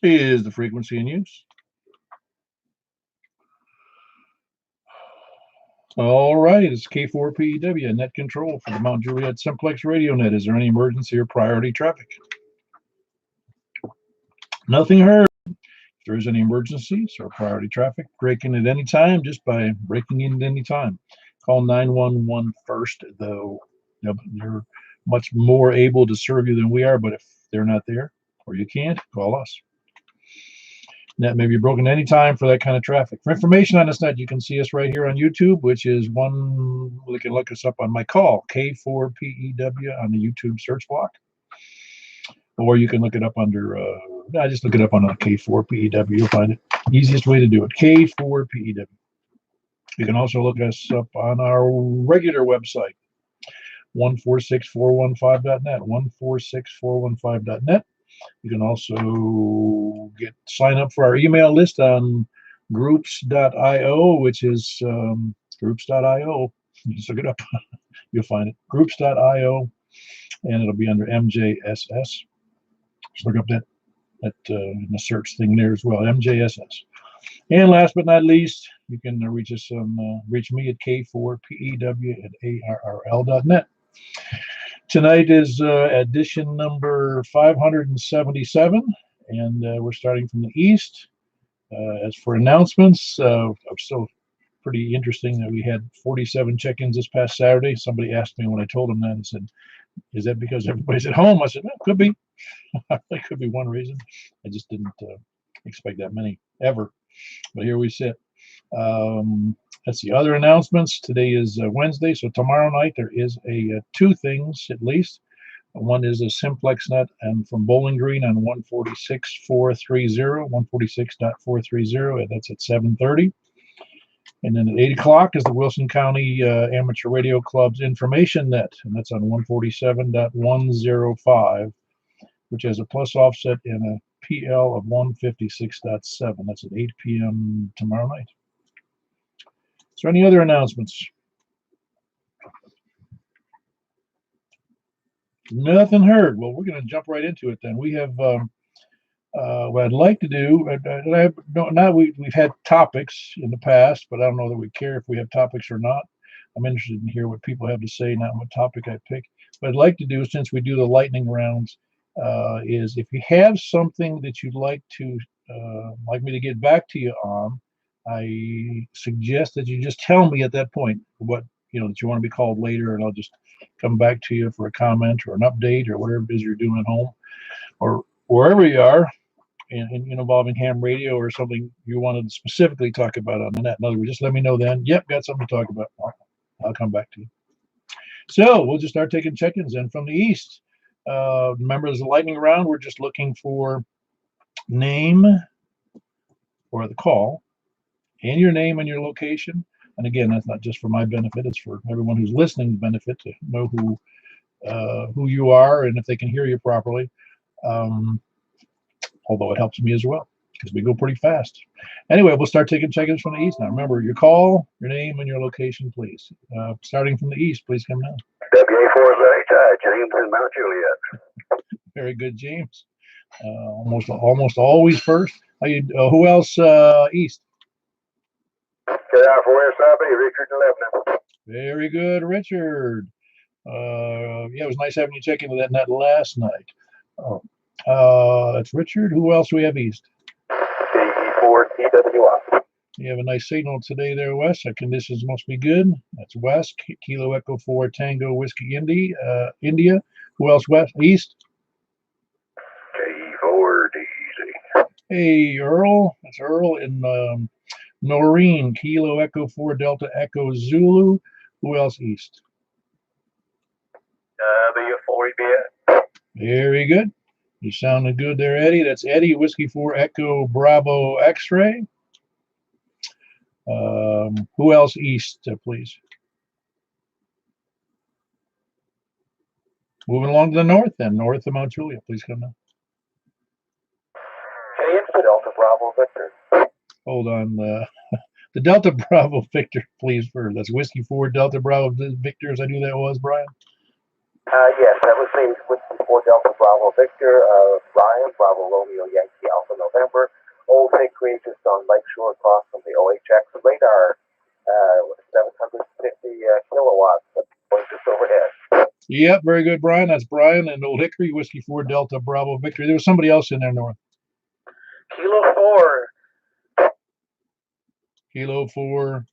is the frequency in use. All right, it's K4PEW, net control for the Mount Juliet Simplex radio net. Is there any emergency or priority traffic? Nothing heard. If there is any emergencies or priority traffic, break in at any time just by breaking in at any time. Call 911 first, though. They're much more able to serve you than we are, but if they're not there or you can't, call us. Net may be broken anytime for that kind of traffic. For information on this net, you can see us right here on YouTube, which is you can look us up on my call, K4PEW, on the YouTube search block. Or you can look it up under, just look it up on K4PEW. You'll find it. Easiest way to do it, K4PEW. You can also look us up on our regular website, 146415.net, 146415.net. You can also sign up for our email list on groups.io, which is groups.io. You just look it up. You'll find it. Groups.io, and it'll be under MJSS. Just look up that in the search thing there as well, MJSS. And last but not least, you can reach me at K4PEW@ARRL.net. Tonight is edition number 577, and we're starting from the east. As for announcements, it's still pretty interesting that we had 47 check-ins this past Saturday. Somebody asked me when I told them that, and said, "Is that because everybody's at home?" I said, "No, could be. That could be one reason. I just didn't expect that many ever." But here we sit. That's the other announcements. Today is Wednesday, so tomorrow night there is two things at least. One is a Simplexnet and from Bowling Green on 146.430, 146.430, and that's at 7:30. And then at 8 o'clock is the Wilson County Amateur Radio Club's Information Net, and that's on 147.105, which has a plus offset and a PL of 156.7. That's at 8 p.m. tomorrow night. Is there any other announcements? Nothing heard. Well, we're going to jump right into it then. We have what I'd like to do. We've had topics in the past, but I don't know that we care if we have topics or not. I'm interested in hear what people have to say, not what topic I pick. What I'd like to do, since we do the lightning rounds, is if you have something that you'd like me to get back to you on, I suggest that you just tell me at that point what that you want to be called later, and I'll just come back to you for a comment or an update or whatever it is you're doing at home or wherever you are involving ham radio or something you wanted to specifically talk about on the net. In other words, just let me know then. Yep, got something to talk about. I'll come back to you. So we'll just start taking check-ins in from the east. Remember, there's a lightning round. We're just looking for name or the call and your name and your location. And again, that's not just for my benefit, it's for everyone who's listening's benefit to know who you are and if they can hear you properly. Although it helps me as well because we go pretty fast. Anyway, we'll start taking check-ins from the east now. Remember, your call, your name, and your location, please. Starting from the east, please come now. WA4 James in Mount Juliet. Very good, James. Almost always first. Who else east? KI4SIB, Richard in Lebanon. Very good, Richard. Yeah, it was nice having you check into that net last night. That's Richard. Who else do we have east? KE4TWI. You have a nice signal today there, Wes. Our conditions must be good. That's Wes. Kilo Echo 4 Tango Whiskey India. Who else west? East? KE4DZ. Hey, Earl. That's Earl in Noreen. Kilo Echo 4 Delta Echo Zulu. Who else east? W4EBS. Very good. You sounded good there, Eddie. That's Eddie, Whiskey 4 Echo Bravo X-Ray. Who else east, please? Moving along to the north then. North of Mount Juliet. Please come now. KN Delta Bravo Victor. Hold on. The Delta Bravo Victor, please, first. That's Whiskey 4 Delta Bravo Victor, as I knew that was, Brian. Yes, that was named Whiskey 4 Delta Bravo Victor, Ryan, Bravo Romeo Yankee Alpha November, Old Hickory just on Lakeshore across from the OHX radar, with 750 kilowatts, going just overhead. Yep, very good, Brian. That's Brian and Old Hickory, Whiskey 4 Delta Bravo Victor. There was somebody else in there, North. Kilo 4. Kilo 4.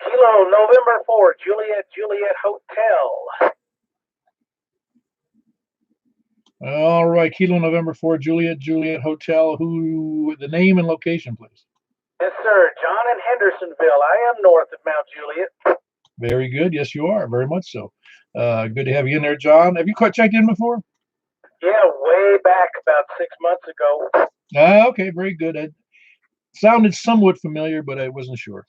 Kilo November 4, Juliet Hotel. All right, Kilo November 4, Juliet Hotel. Who, the name and location, please? Yes, sir. John in Hendersonville. I am north of Mount Juliet. Very good. Yes, you are. Very much so. Good to have you in there, John. Have you checked in before? Yeah, way back about 6 months ago. Okay, very good. It sounded somewhat familiar, but I wasn't sure.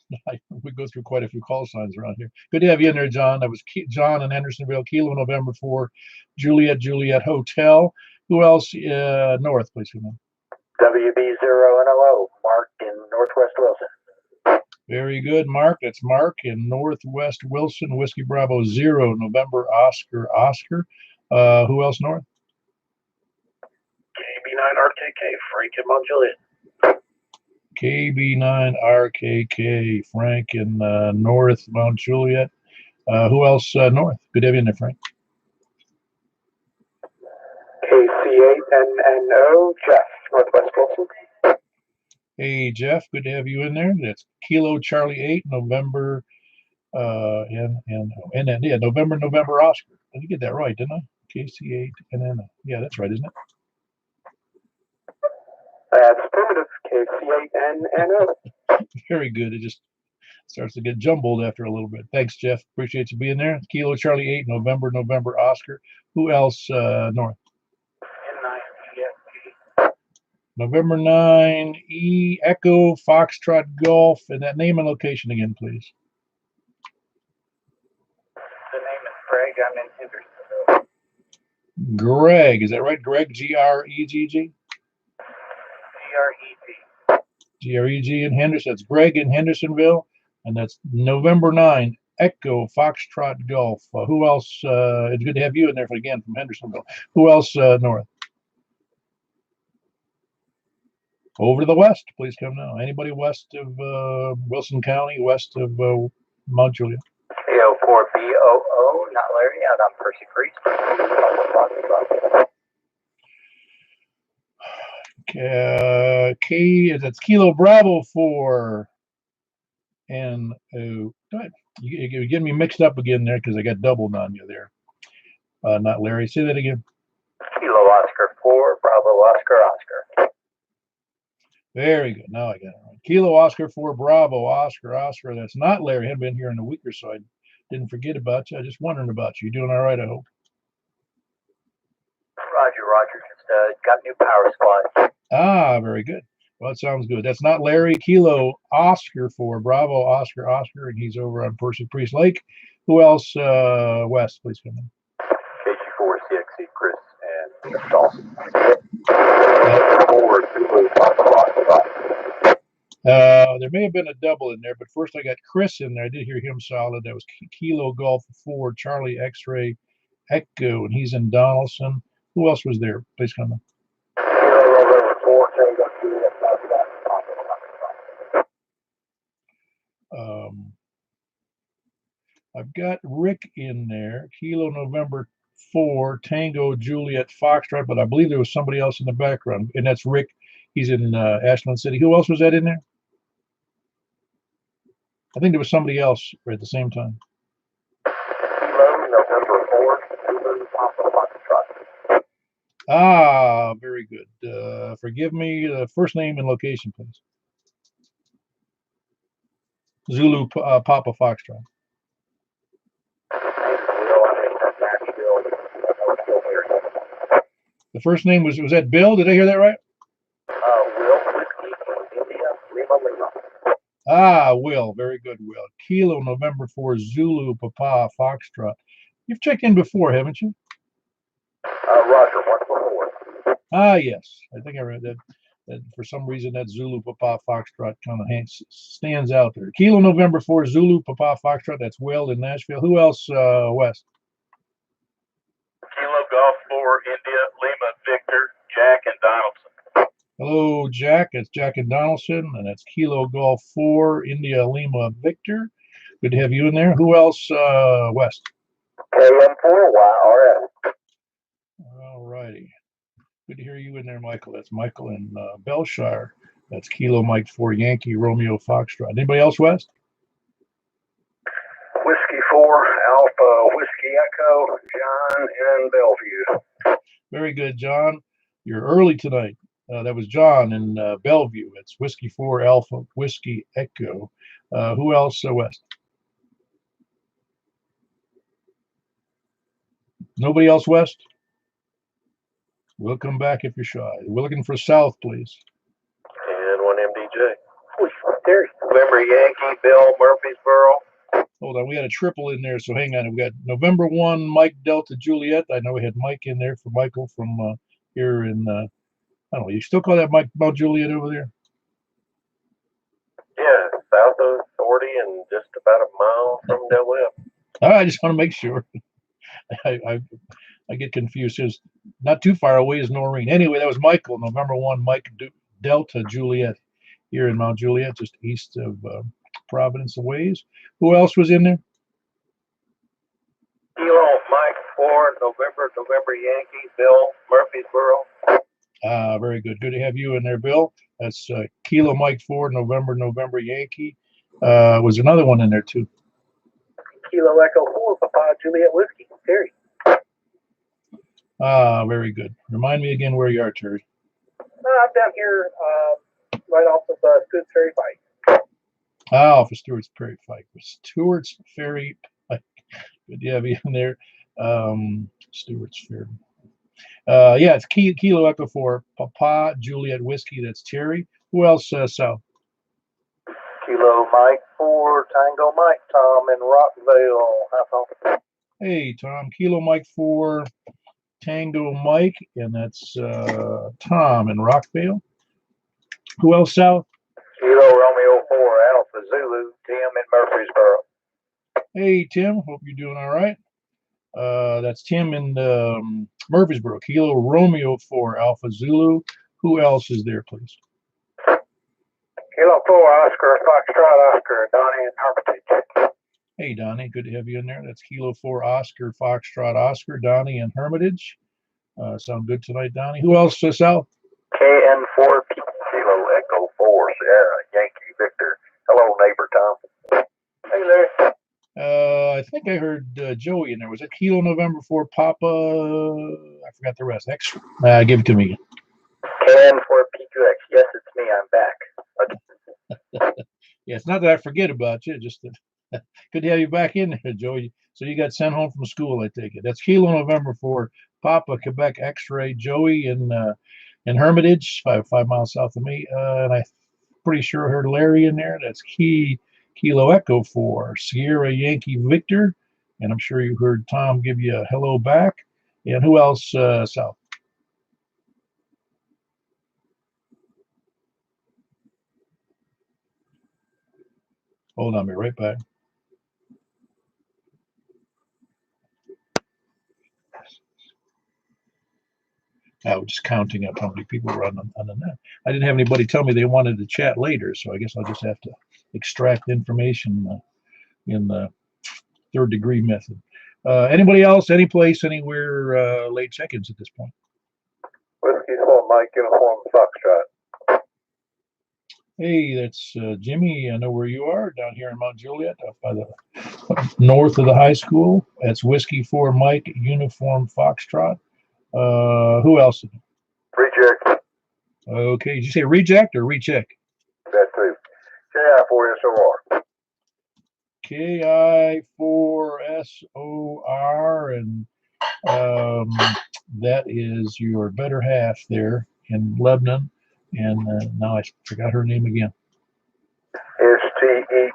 We go through quite a few call signs around here. Good to have you in there, John. That was John in Hendersonville, Kilo November 4, Juliet Hotel. Who else? North, please. WB0NLO, Mark in Northwest Wilson. Very good, Mark. That's Mark in Northwest Wilson, Whiskey Bravo 0, November Oscar. Who else, North? KB9RKK, Frank in Mount Juliet. KB9RKK, Frank in North Mount Juliet. Who else, North? Good to have you in there, Frank. KC8NNO, Jeff, Northwest Wilson. Hey, Jeff, good to have you in there. That's Kilo Charlie 8, November, November Oscar. Did you get that right, didn't I? KC8 and then, yeah, that's right, isn't it? That's primitive, KC8NNO. Very good. It just starts to get jumbled after a little bit. Thanks, Jeff. Appreciate you being there. Kilo Charlie 8, November Oscar. Who else, North? N9, yes. November 9, E, Echo, Foxtrot, Golf, and that name and location again, please. The name is Greg. I'm in Hendersonville. Greg, is that right? Greg, Gregg? GREG. Greg in Henderson. That's Greg in Hendersonville, and that's November 9, Echo, Foxtrot, Golf. Who else? It's good to have you in there again from Hendersonville. Who else, North? Over to the west, please come now. Anybody west of Wilson County, west of Mount Juliet? KO4BOO, not Larry, out on Percy Creek. That's Kilo Bravo 4. And you're getting me mixed up again there because I got doubled on you there. Not Larry. Say that again. Kilo Oscar 4, Bravo Oscar. Very good. Now I got it right. Kilo Oscar 4, Bravo Oscar. That's not Larry. I hadn't been here in a week or so. I didn't forget about you. I just wondering about you. You're doing all right, I hope. Roger. Just got new power supply. Ah, very good. Well, that sounds good. That's not Larry. Kilo Oscar 4, Bravo Oscar, and he's over on Percy Priest Lake. Who else? West, please come in. KG4CXC, Chris and Dawson. There may have been a double in there, but first I got Chris in there. I did hear him solid. That was Kilo Golf 4, Charlie X-Ray Echo, and he's in Donaldson. Who else was there? Please come in. I've got Rick in there, Kilo November 4, Tango Juliet Foxtrot, but I believe there was somebody else in the background, and that's Rick. He's in Ashland City. Who else was that in there? I think there was somebody else at the same time. November 4, Ah, very good. Forgive me. First name and location, please. Zulu Papa Foxtrot. The first name was that Bill? Did I hear that right? Will. Ah, Will. Very good, Will. Kilo November 4, Zulu Papa Foxtrot. You've checked in before, haven't you? Roger, once before. Ah, yes. I think I read that. For some reason, that Zulu Papa Foxtrot kind of stands out there. Kilo November 4, Zulu Papa Foxtrot. That's Will in Nashville. Who else, West? 4 India Lima Victor, Jack and Donaldson. Hello, Jack. It's Jack and Donaldson, and that's Kilo Golf 4 India Lima Victor. Good to have you in there. Who else, West? KM4YRS. All righty. Good to hear you in there, Michael. That's Michael in Belshire. That's Kilo Mike 4 Yankee Romeo Foxtrot. Anybody else, West? Whiskey 4 Alpha Whiskey Echo, John in Bellevue. Very good, John. You're early tonight. That was John in Bellevue. It's Whiskey 4 Alpha Whiskey Echo. Who else, West? Nobody else, West? We'll come back if you're shy. We're looking for South, please. And 1 MDJ. Terry. November Yankee, Bill Murfreesboro. Hold on, we had a triple in there, so hang on. We got November 1, Mike Delta Juliet. I know we had Mike in there for Michael from here in, I don't know, you still call that Mount Juliet over there? Yeah, south of 40 and just about a mile from Del Webb. I just want to make sure. I get confused. It's not too far away is Noreen. Anyway, that was Michael, November 1, Mike Delta Juliet here in Mount Juliet, just east of Providence a ways. Who else was in there? Kilo Mike 4 November Yankee, Bill Murfreesboro. Very good. Good to have you in there, Bill. That's Kilo Mike 4 November Yankee. Was another one in there too? Kilo Echo 4 Papa Juliet Whiskey, Terry. Very good. Remind me again where you are, Terry. I'm down here right off of Stewart's Ferry Pike. Off of Stewart's Ferry Pike. Stewart's Ferry Pike. Good to have you in there. Stewart's Ferry. Yeah, it's Kilo Echo 4 Papa Juliet Whiskey. That's Terry. Who else, Sal? Kilo Mike 4 Tango Mike, Tom in Rockville. How's Hey, Tom. Kilo Mike 4 Tango Mike, and that's Tom in Rockville. Who else, Sal? Kilo Romeo 4 Alpha Zulu, Tim in Murfreesboro. Hey, Tim. Hope you're doing all right. That's Tim in Murfreesboro. Kilo Romeo 4 Alpha Zulu. Who else is there, please? Kilo 4 Oscar Foxtrot Oscar, Donnie in Hermitage. Hey, Donnie. Good to have you in there. That's Kilo 4 Oscar Foxtrot Oscar, Donnie in Hermitage. Sound good tonight, Donnie. Who else, Sal? KN4 Kilo Echo 4 Sierra Yankee Victor. Hello, neighbor Tom. Hey there. I think I heard Joey in there. Was it Kilo November 4 Papa? I forgot the rest. X. Give it to me. KN4 PQX. Yes, it's me. I'm back. Yeah, it's not that I forget about you. Just that good to have you back in there, Joey. So you got sent home from school, I take it. That's Kilo November 4 Papa Quebec X-Ray Joey in Hermitage, five miles south of me. And I'm pretty sure I heard Larry in there. That's Kilo Echo 4 Sierra Yankee Victor. And I'm sure you heard Tom give you a hello back. And who else, Sal? Hold on, I'll be right back. I was just counting up how many people were on the net. I didn't have anybody tell me they wanted to chat later, so I guess I'll just have to extract information in the third degree method. Anybody else, any place, anywhere, late check-ins at this point? Whiskey 4 Mike Uniform Foxtrot. Hey, that's Jimmy. I know where you are, down here in Mount Juliet, up by the north of the high school. That's Whiskey 4 Mike Uniform Foxtrot. Who else? Reject. Okay, did you say reject or recheck? That too. KI4SOR. KI4SOR, and that is your better half there in Lebanon. And now I forgot her name again. STETHNEY.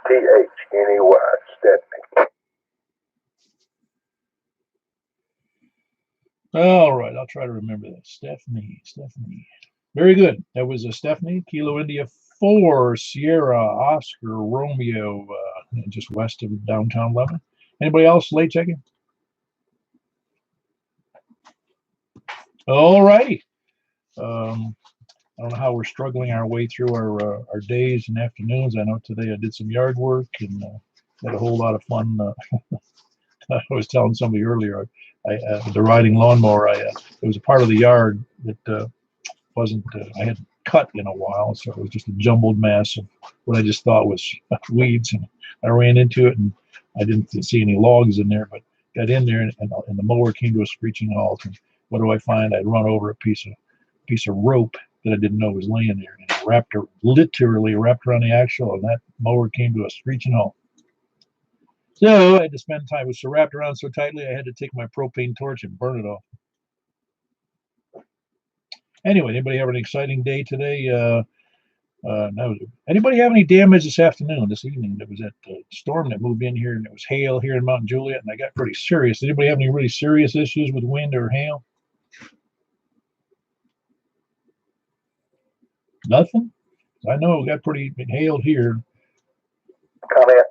Stephanie. All right, I'll try to remember that. Stephanie. Very good. That was a Stephanie. Kilo India 4 Sierra Oscar Romeo, just west of downtown Lebanon. Anybody else late checking? All righty. I don't know how we're struggling our way through our days and afternoons. I know today I did some yard work and had a whole lot of fun. I was telling somebody earlier, the riding lawnmower, it was a part of the yard that wasn't, I hadn't cut in a while, so it was just a jumbled mass of what I just thought was weeds. And I ran into it and I didn't see any logs in there, but got in there and the mower came to a screeching halt. And what do I find? I'd run over a piece of rope that I didn't know was laying there, and it literally wrapped around the axle, and that mower came to a screeching halt. So I had to spend time. It was so wrapped around so tightly, I had to take my propane torch and burn it off. Anyway, anybody have an exciting day today? No. Anybody have any damage this evening? There was that storm that moved in here, and it was hail here in Mount Juliet, and I got pretty serious. Anybody have any really serious issues with wind or hail? Nothing? I know it got pretty hailed here. Comment.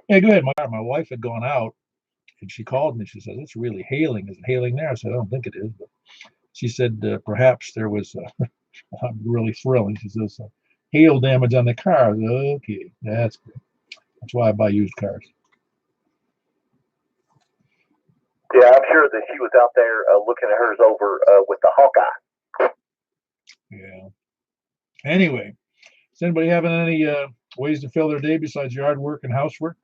Yeah, go ahead. My wife had gone out, and she called me. She said, "It's really hailing. Is it hailing there?" I said, "I don't think it is." But she said, "Perhaps there was." I'm really thrilling. She says, "Hail damage on the car." I said, okay, that's good. That's why I buy used cars. Yeah, I'm sure that she was out there looking at hers over with the Hawkeye. Yeah. Anyway, is anybody having any ways to fill their day besides yard work and housework?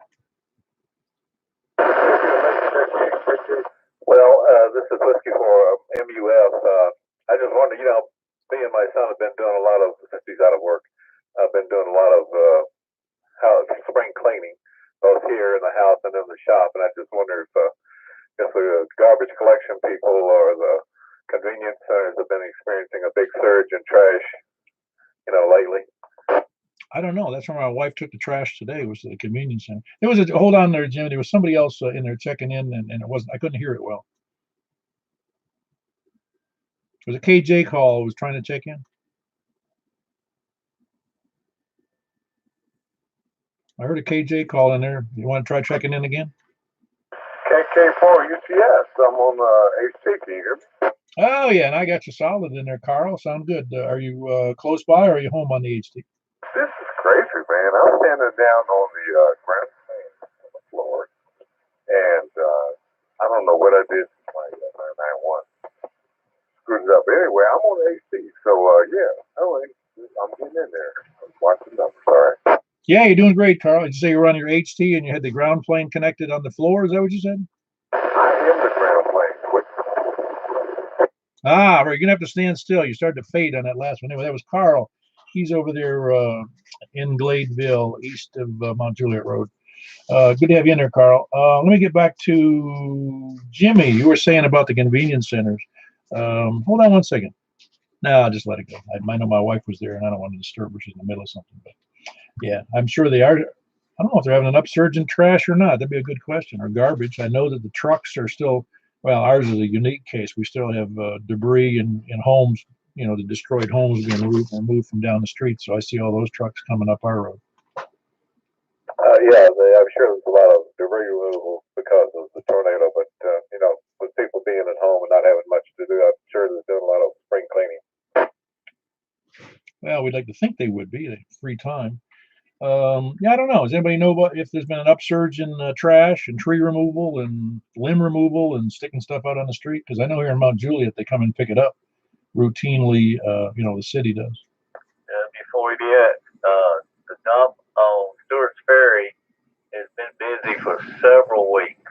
Well, this is Whiskey for MUF. I just wonder, me and my son have been doing a lot of, since he's out of work, I've been doing a lot of spring cleaning, both here in the house and in the shop. And I just wonder if the garbage collection people or the convenience centers have been experiencing a big surge in trash, lately. I don't know. That's where my wife took the trash today. Was the convenience center. There was hold on there, Jim. There was somebody else in there checking in, and it wasn't. I couldn't hear it well. It was a KJ call. I was trying to check in. I heard a KJ call in there. You want to try checking in again? KK4 UTS. I'm on HT. Can you hear me? Oh yeah, and I got you solid in there, Carl. Sound good. Are you close by, or are you home on the HT? This is crazy, man. I'm standing down on the ground on the floor, and I don't know what I did to my 991. Screwed it up. But anyway, I'm on HT, so yeah. Anyway, I'm getting in there. I'm watching numbers. All right. Yeah, you're doing great, Carl. Did you say you were on your HT and you had the ground plane connected on the floor? Is that what you said? I am the ground plane. Ah, right. You're gonna have to stand still. You started to fade on that last one. Anyway, that was Carl. He's over there in Gladeville, east of Mount Juliet Road. Good to have you in there, Carl. Let me get back to Jimmy. You were saying about the convenience centers. Hold on one second. No, I'll just let it go. I know my wife was there, and I don't want to disturb her. She's in the middle of something. But yeah, I'm sure they are. I don't know if they're having an upsurge in trash or not. That'd be a good question. Or garbage. I know that the trucks are still. Well, ours is a unique case. We still have debris in homes. The destroyed homes being removed from down the street. So I see all those trucks coming up our road. Yeah, I'm sure there's a lot of debris removal because of the tornado, but with people being at home and not having much to do, I'm sure they're doing a lot of spring cleaning. Well, we'd like to think they would be. They have free time. Yeah, I don't know. Does anybody know about if there's been an upsurge in trash and tree removal and limb removal and sticking stuff out on the street? Because I know here in Mount Juliet they come and pick it up routinely. The city does. Before we did, the dump on Stewart's Ferry has been busy for several weeks.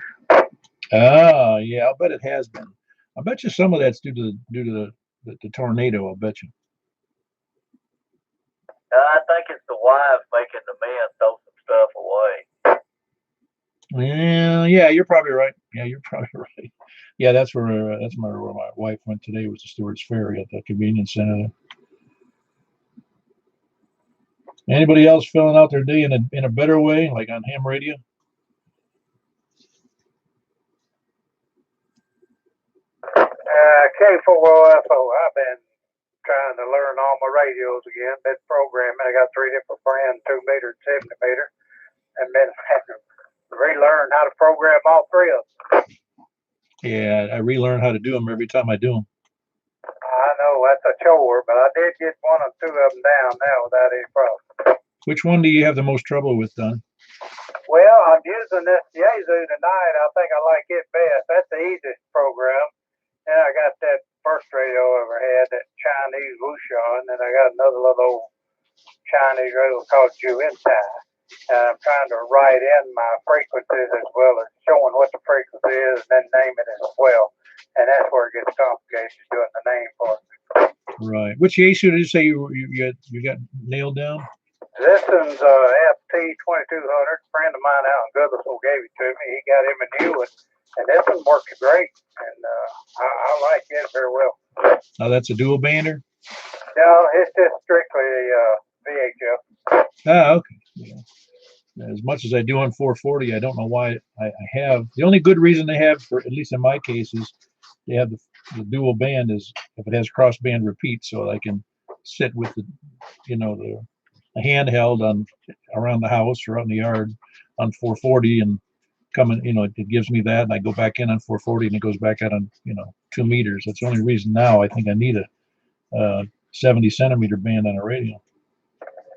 Ah, yeah, I'll bet it has been. I bet you some of that's due to the tornado. I'll bet you. I think it's the wives making the men throw some stuff away. Yeah, you're probably right. Yeah, you're probably right. Yeah, that's where my wife went today. Was the Stewart's Ferry at the convenience center. Anybody else filling out their day in a better way, like on ham radio? K4OFO. I've been trying to learn all my radios again. Been programming. I got 3 different brands, 2 meter, 70 meter, and been having to relearn how to program all 3 of them. Yeah, I relearn how to do them every time I do them. know that's a chore, but I did get one or two of them down now without any problem. Which one do you have the most trouble with, Don? Well, I'm using this Yazoo tonight. I think I like it best. That's the easiest program. And I got that first radio I ever had, that Chinese Wushan, and I got another little old Chinese radio called Juliet. I'm trying to write in my frequencies as well as showing what the frequency is and then name it as well. And that's where it gets complicated, doing the name part. Right. Which Yaesu did you say you got nailed down? This one's FT 2200. A friend of mine out in Goodlettsville gave it to me. He got him a new one, and this one works great. And I like it very well. Oh, that's a dual bander? No, it's just strictly VHF. Ah, okay. Yeah. As much as I do on 440, I don't know why I have. The only good reason they have, for at least in my case, is they have the dual band is if it has cross band repeat, so I can sit with the handheld on around the house or out in the yard on 440 and come in, it gives me that, and I go back in on 440 and it goes back out on 2 meters. That's the only reason now I think I need a 70 centimeter band on a radio.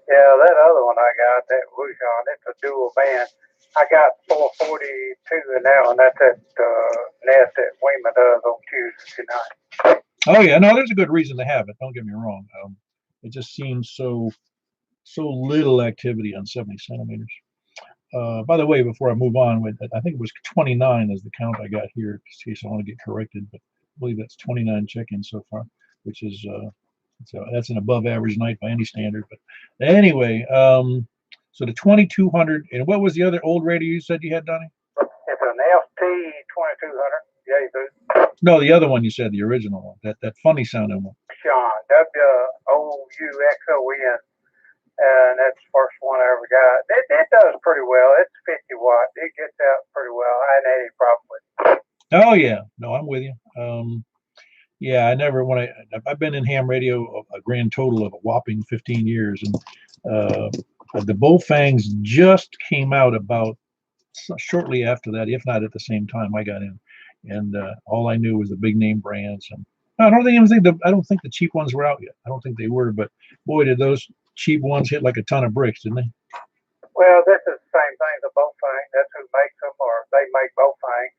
Yeah, that other one I got, that Wuhan, it's a dual band. I got 442 in that one. That's that nest that Weeman does on Tuesday night. Oh yeah, no, there's a good reason to have it. Don't get me wrong. It just seems so little activity on 70 centimeters. By the way, before I move on, I think it was 29 is the count I got here, in case I want to get corrected, but I believe that's 29 check-ins so far, which is that's an above average night by any standard. But anyway, so the 2200, and what was the other old radio you said you had, Donnie? It's an FT 2200. No, the other one you said, the original one, that funny sounding one. Sean, WOUXON. And that's the first one I ever got. It does pretty well. It's 50 watt. It gets out pretty well. I hadn't had any problem with it. Oh yeah, no, I'm with you. Yeah, I've been in ham radio a grand total of a whopping 15 years, and the Bullfangs just came out about shortly after that, if not at the same time I got in, and all I knew was the big name brands, and I don't think the cheap ones were out yet. I don't think they were, but boy, did those cheap ones hit like a ton of bricks, didn't they? Well, this is the same thing, the Bullfang. That's who makes them, or they make Bullfang,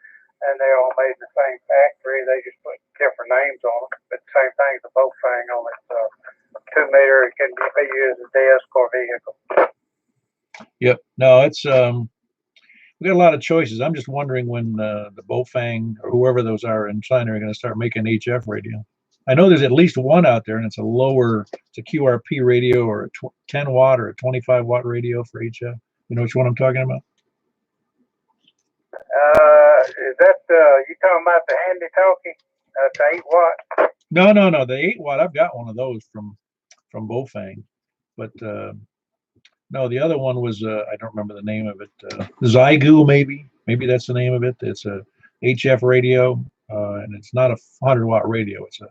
and they're all made in the same factory. They just put different names on them, but the same thing as the Bullfang on it. 2 meter, it can be used as desk or vehicle. Yep. No, it's we got a lot of choices. I'm just wondering when the Bullfang or whoever those are in China are going to start making HF radio. I know there's at least one out there, and it's a QRP radio or a 10 watt or a 25 watt radio for HF. You know which one I'm talking about? Is that you talking about the handy talkie? The 8 watt? No. The 8 watt. I've got one of those from Bullfang, but no, the other one was I don't remember the name of it. Zygu, maybe that's the name of it. It's a HF radio, and it's not a 100 watt radio. It's a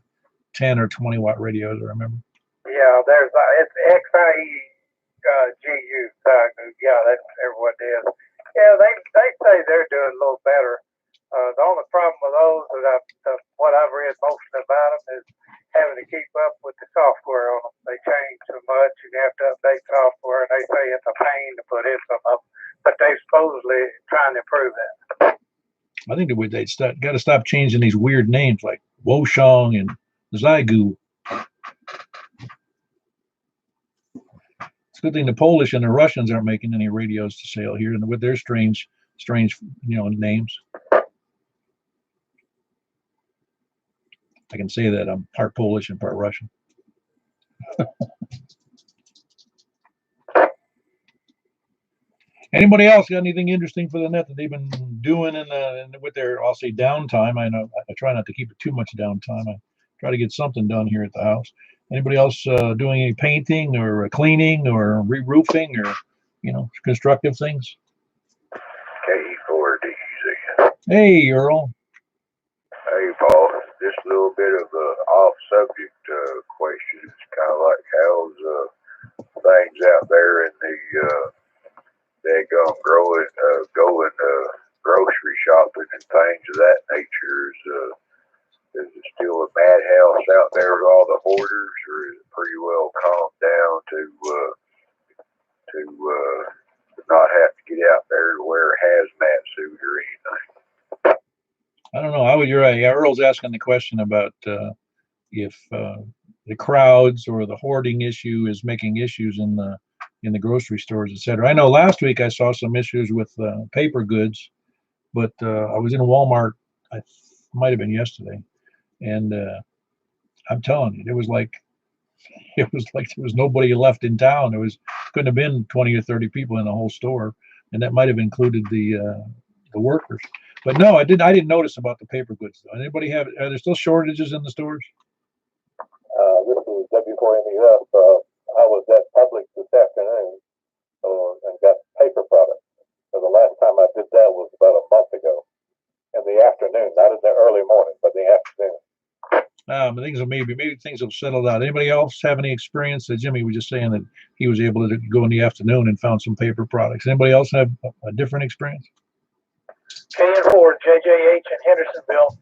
10 or 20 watt radio, as I remember. Yeah, it's XIE GU. Yeah, that's what it is. Yeah, they say they're doing a little better. The only problem with those what I've read most about them is having to keep up with the software on them. They change so much, and you have to update software. And they say it's a pain to put in some of them, but they supposedly trying to improve that. I think they'd got to stop changing these weird names like Woshong and Zygu. It's a good thing the Polish and the Russians aren't making any radios to sale here, and with their strange names. I can say that I'm part Polish and part Russian. Anybody else got anything interesting for the net that they've been doing with their, I'll say, downtime? I know I try not to keep it too much downtime. I try to get something done here at the house. Anybody else doing any painting or cleaning or re-roofing or, constructive things? K4DZ. Hey, Earl. Hey, Paul. Just a little bit of an off-subject question. It's kind of like how's things out there in the going grocery shopping and things of that nature. Is it still a madhouse out there with all the hoarders, or is it pretty well calmed down to not have to get out there to wear a hazmat suit or anything? I don't know. You're right. Yeah, Earl's asking the question about if the crowds or the hoarding issue is making issues in the grocery stores, etc. I know last week I saw some issues with paper goods, but I was in Walmart. I might have been yesterday, and I'm telling you, it was like there was nobody left in town. Couldn't have been 20 or 30 people in the whole store, and that might have included the workers. But no, I didn't notice about the paper goods though. Are there still shortages in the stores? This is W4MEF. I was at Publix this afternoon and got paper products. So the last time I did that was about a month ago in the afternoon, not in the early morning, but in the afternoon. Maybe things have settled out. Anybody else have any experience? Jimmy was just saying that he was able to go in the afternoon and found some paper products. Anybody else have a different experience? KN4, JJH, and Hendersonville.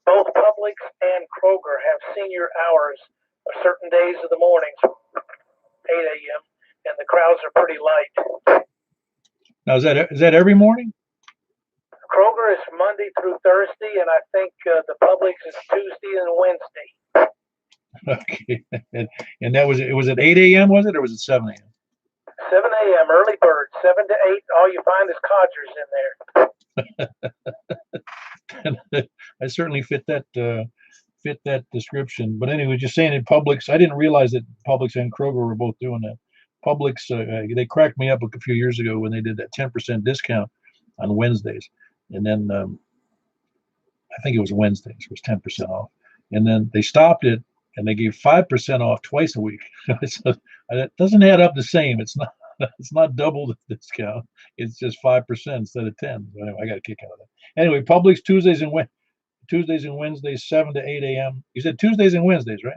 Both Publix and Kroger have senior hours of certain days of the mornings, 8 a.m., and the crowds are pretty light. Now, is that every morning? Kroger is Monday through Thursday, and I think the Publix is Tuesday and Wednesday. Okay, and that was at 8 a.m. was it, or was it 7 a.m.? 7 a.m. early bird, 7 to 8. All you find is codgers in there. I certainly fit that description. But anyway, just saying in Publix, I didn't realize that Publix and Kroger were both doing that. Publix, they cracked me up a few years ago when they did that 10% discount on Wednesdays, and then I think it was Wednesdays, it was 10% off, and then they stopped it and they gave 5% off twice a week. That doesn't add up the same. It's not double the discount. It's just 5% instead of 10. So anyway, I got a kick out of that. Anyway, Publix Tuesdays and Wednesdays, 7 to 8 a.m. You said Tuesdays and Wednesdays, right?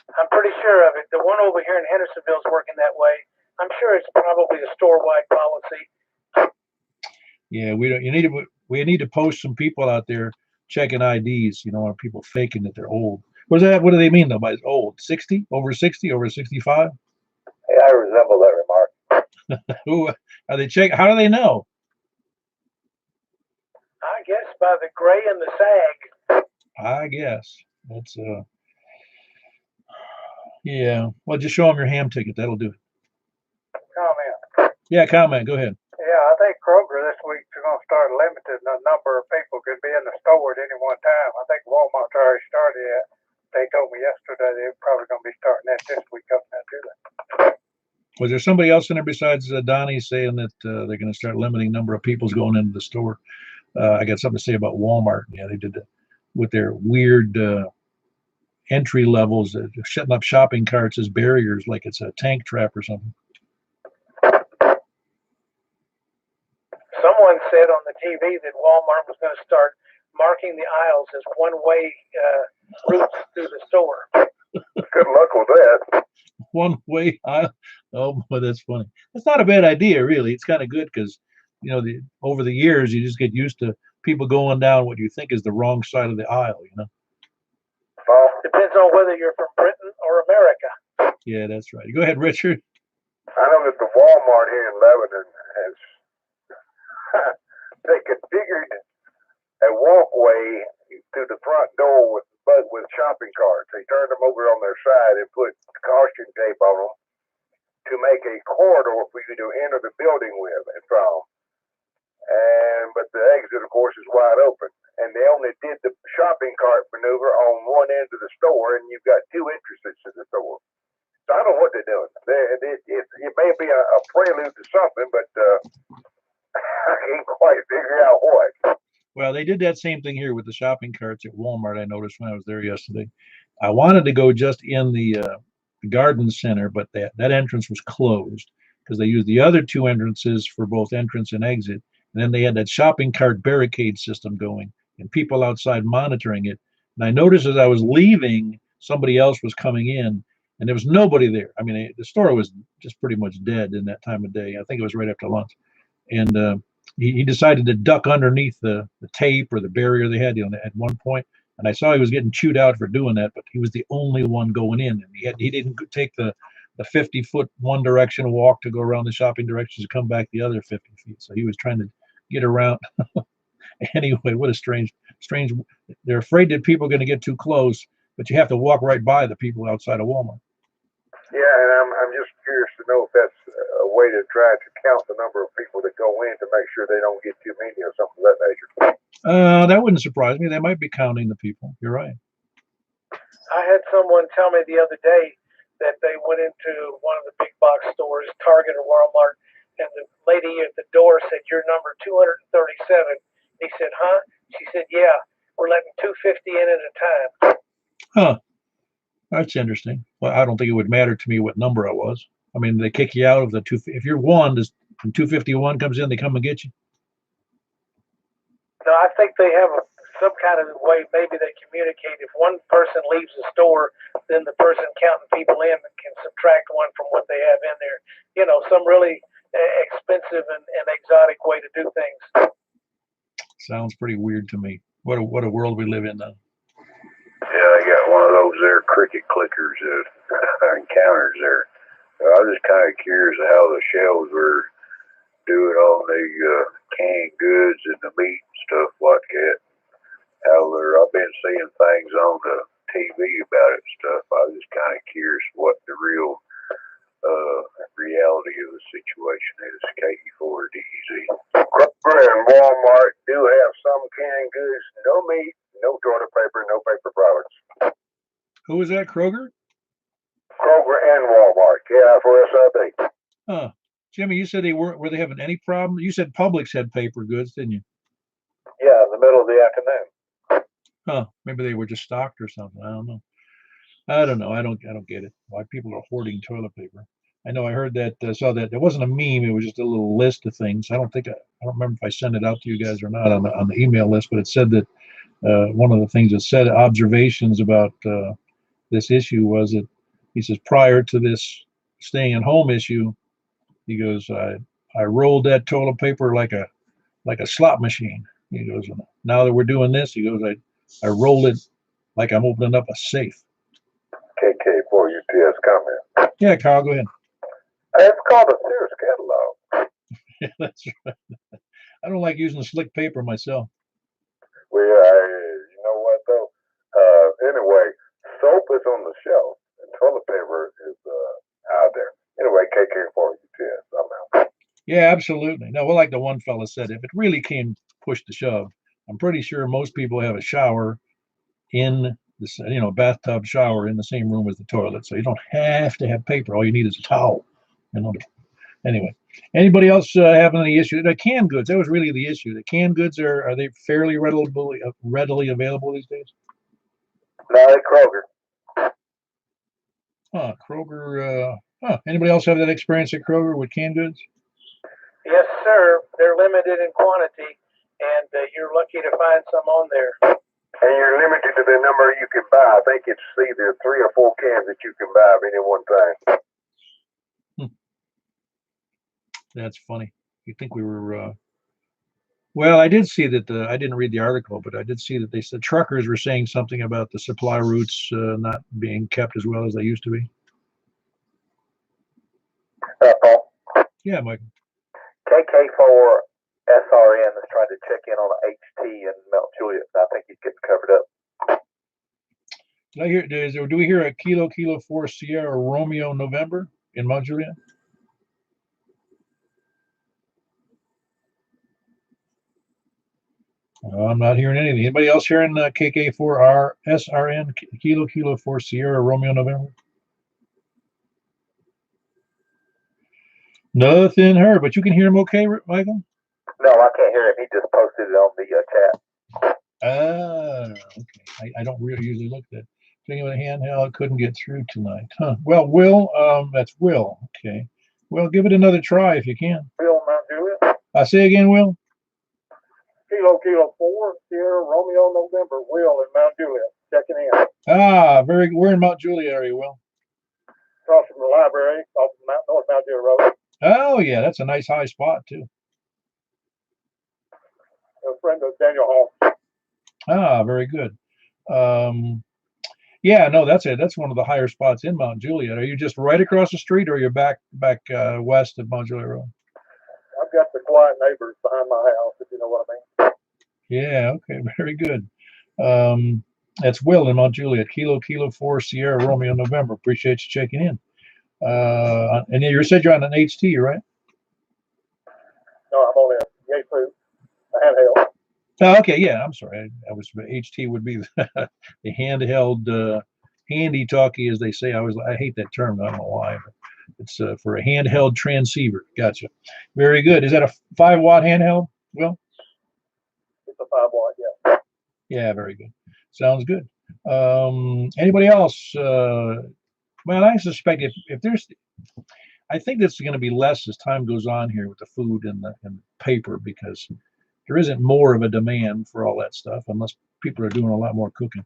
I'm pretty sure of it. The one over here in Hendersonville is working that way. I'm sure it's probably a store-wide policy. Yeah, we need to post some people out there checking IDs. Are people faking that they're old? What do they mean though by old? 60, over 60, over 65? Hey, I resemble that remark. Who are they checking? How do they know? I guess by the gray and the sag. I guess that's yeah. Well, just show them your ham ticket. That'll do it. Comment. Yeah, comment. Go ahead. Yeah, I think Kroger this week is going to start limiting the number of people could be in the store at any one time. I think Walmart's already started that. They told me yesterday they're probably going to be starting that this week up now too. Was there somebody else in there besides Donnie saying that they're going to start limiting number of people's going into the store? I got something to say about Walmart. Yeah, they did that with their weird entry levels, setting up shopping carts as barriers like it's a tank trap or something. Someone said on the TV that Walmart was going to start marking the aisles as one-way routes through the store. Good luck with that. One-way aisle. Oh boy, that's funny. That's not a bad idea, really. It's kind of good because over the years you just get used to people going down what you think is the wrong side of the aisle. Depends on whether you're from Britain or America. Yeah, that's right. Go ahead, Richard. I know that the Walmart here in Lebanon has they configured a walkway to the front door with shopping carts. They turned them over on their side and put caution tape on them to make a corridor for you to enter the building with and from. But the exit, of course, is wide open. And they only did the shopping cart maneuver on one end of the store, and you've got two entrances to the store. So I don't know what they're doing. It may be a prelude to something, but I can't quite figure out what. Well, they did that same thing here with the shopping carts at Walmart. I noticed when I was there yesterday. I wanted to go just in the garden center, but that entrance was closed because they used the other two entrances for both entrance and exit. And then they had that shopping cart barricade system going and people outside monitoring it. And I noticed as I was leaving, somebody else was coming in and there was nobody there. I mean, the store was just pretty much dead in that time of day. I think it was right after lunch. And he decided to duck underneath the tape or the barrier they had at one point. And I saw he was getting chewed out for doing that, but he was the only one going in, and he didn't take the 50-foot one direction walk to go around the shopping directions to come back the other 50 feet. So he was trying to get around. Anyway, what a strange. They're afraid that people are going to get too close, but you have to walk right by the people outside of Walmart. Yeah, and I'm just curious to know if that's a way to try to count the number of people that go in to make sure they don't get too many or something of that nature. That wouldn't surprise me. They might be counting the people. You're right. I had someone tell me the other day that they went into one of the big box stores, Target or Walmart, and the lady at the door said, "You're number 237." He said, "Huh?" She said, "Yeah, we're letting 250 in at a time." Huh. That's interesting. Well, I don't think it would matter to me what number I was. I mean, they kick you out of the two. If you're one, and 251 comes in, they come and get you. No, I think they have some kind of way. Maybe they communicate. If one person leaves the store, then the person counting people in can subtract one from what they have in there. You know, some really expensive and exotic way to do things. Sounds pretty weird to me. What a world we live in now. Yeah, I got one of those there cricket clickers and counters there. I was just kind of curious how the shelves were doing on the canned goods and the meat and stuff like that. I've been seeing things on the TV about it and stuff. I was just kind of curious what the real reality of the situation is. KE4DZ. Kroger and Walmart do have some canned goods, no meat, no toilet paper, no paper products. Who was that? Kroger? Kroger and Walmart. KI4SIB. Huh. Jimmy, you said they weren't. Were they having any problem? You said Publix had paper goods, didn't you? Yeah, in the middle of the afternoon. Huh. Maybe they were just stocked or something. I don't know. I don't get it. Why people are hoarding toilet paper. I know I heard that, saw that. It wasn't a meme. It was just a little list of things. I don't remember if I sent it out to you guys or not on the email list, but it said that one of the things that said observations about this issue was that he says prior to this staying at home issue, he goes, I rolled that toilet paper like a slot machine. He goes, now that we're doing this, he goes, I rolled it like I'm opening up a safe. KK4 UTS comment. Yeah, Kyle, go ahead. It's called a Sears catalog. Yeah, that's right. I don't like using slick paper myself. Well, you know what though? Anyway, soap is on the shelf and toilet paper is out there. Anyway, KK4 UTS. I'm out. Yeah, absolutely. No, well, like the one fella said, if it really came push to shove, I'm pretty sure most people have a shower in this, bathtub shower in the same room as the toilet, so you don't have to have paper. All you need is a towel. Anyway, anybody else having any issue? The canned goods, that was really the issue. The canned goods are they fairly readily available these days? No, Kroger. Huh, Kroger. Anybody else have that experience at Kroger with canned goods? Yes, sir. They're limited in quantity, and you're lucky to find some on there. And you're limited to the number you can buy. I think it's either 3 or 4 cans that you can buy of any one thing. That's funny. You'd think we were. Well, I did see that. I didn't read the article, but I did see that they said truckers were saying something about the supply routes not being kept as well as they used to be. Paul? Yeah, Michael. KK4 SRN is trying to check in on an HT in Mount Juliet. I think he's getting covered up. Did I hear? Do we hear a Kilo 4 Sierra Romeo November in Mount Juliet? I'm not hearing anything. Anybody else hearing KK4R SRN Kilo 4 Sierra Romeo November? Nothing heard, but you can hear him okay, Michael? No, I can't hear him. He just posted it on the chat. Okay. I don't really usually look at it. Thinking with a handheld, couldn't get through tonight. Huh. Well, Will, that's Will. Okay. Well, give it another try if you can. Will, Mount Juliet. Say again, Will. Kilo 4 Sierra Romeo November. Will in Mount Juliet. Checking in. Very good. We're in Mount Juliet area, Will. Across from the library, off North Mount Juliet Road. Oh, yeah, that's a nice high spot, too. A friend of Daniel Hall. Very good. Yeah, no, that's it. That's one of the higher spots in Mount Juliet. Are you just right across the street, or you're back west of Mount Juliet Road? I've got the quiet neighbors behind my house, if you know what I mean. Yeah, okay, very good. That's Will in Mount Juliet. Kilo 4 Sierra Romeo November. Appreciate you checking in. And you said you're on an HT, right? No, I'm on a Yaesu, a handheld. Oh, okay, yeah. I'm sorry. I was HT would be the handheld, handy talkie, as they say. I hate that term. I don't know why. But it's for a handheld transceiver. Gotcha. Very good. Is that a 5-watt handheld? Will? It's a 5-watt, yeah. Yeah, very good. Sounds good. Anybody else? Well, I suspect if there's, I think that's going to be less as time goes on here with the food and the paper, because there isn't more of a demand for all that stuff unless people are doing a lot more cooking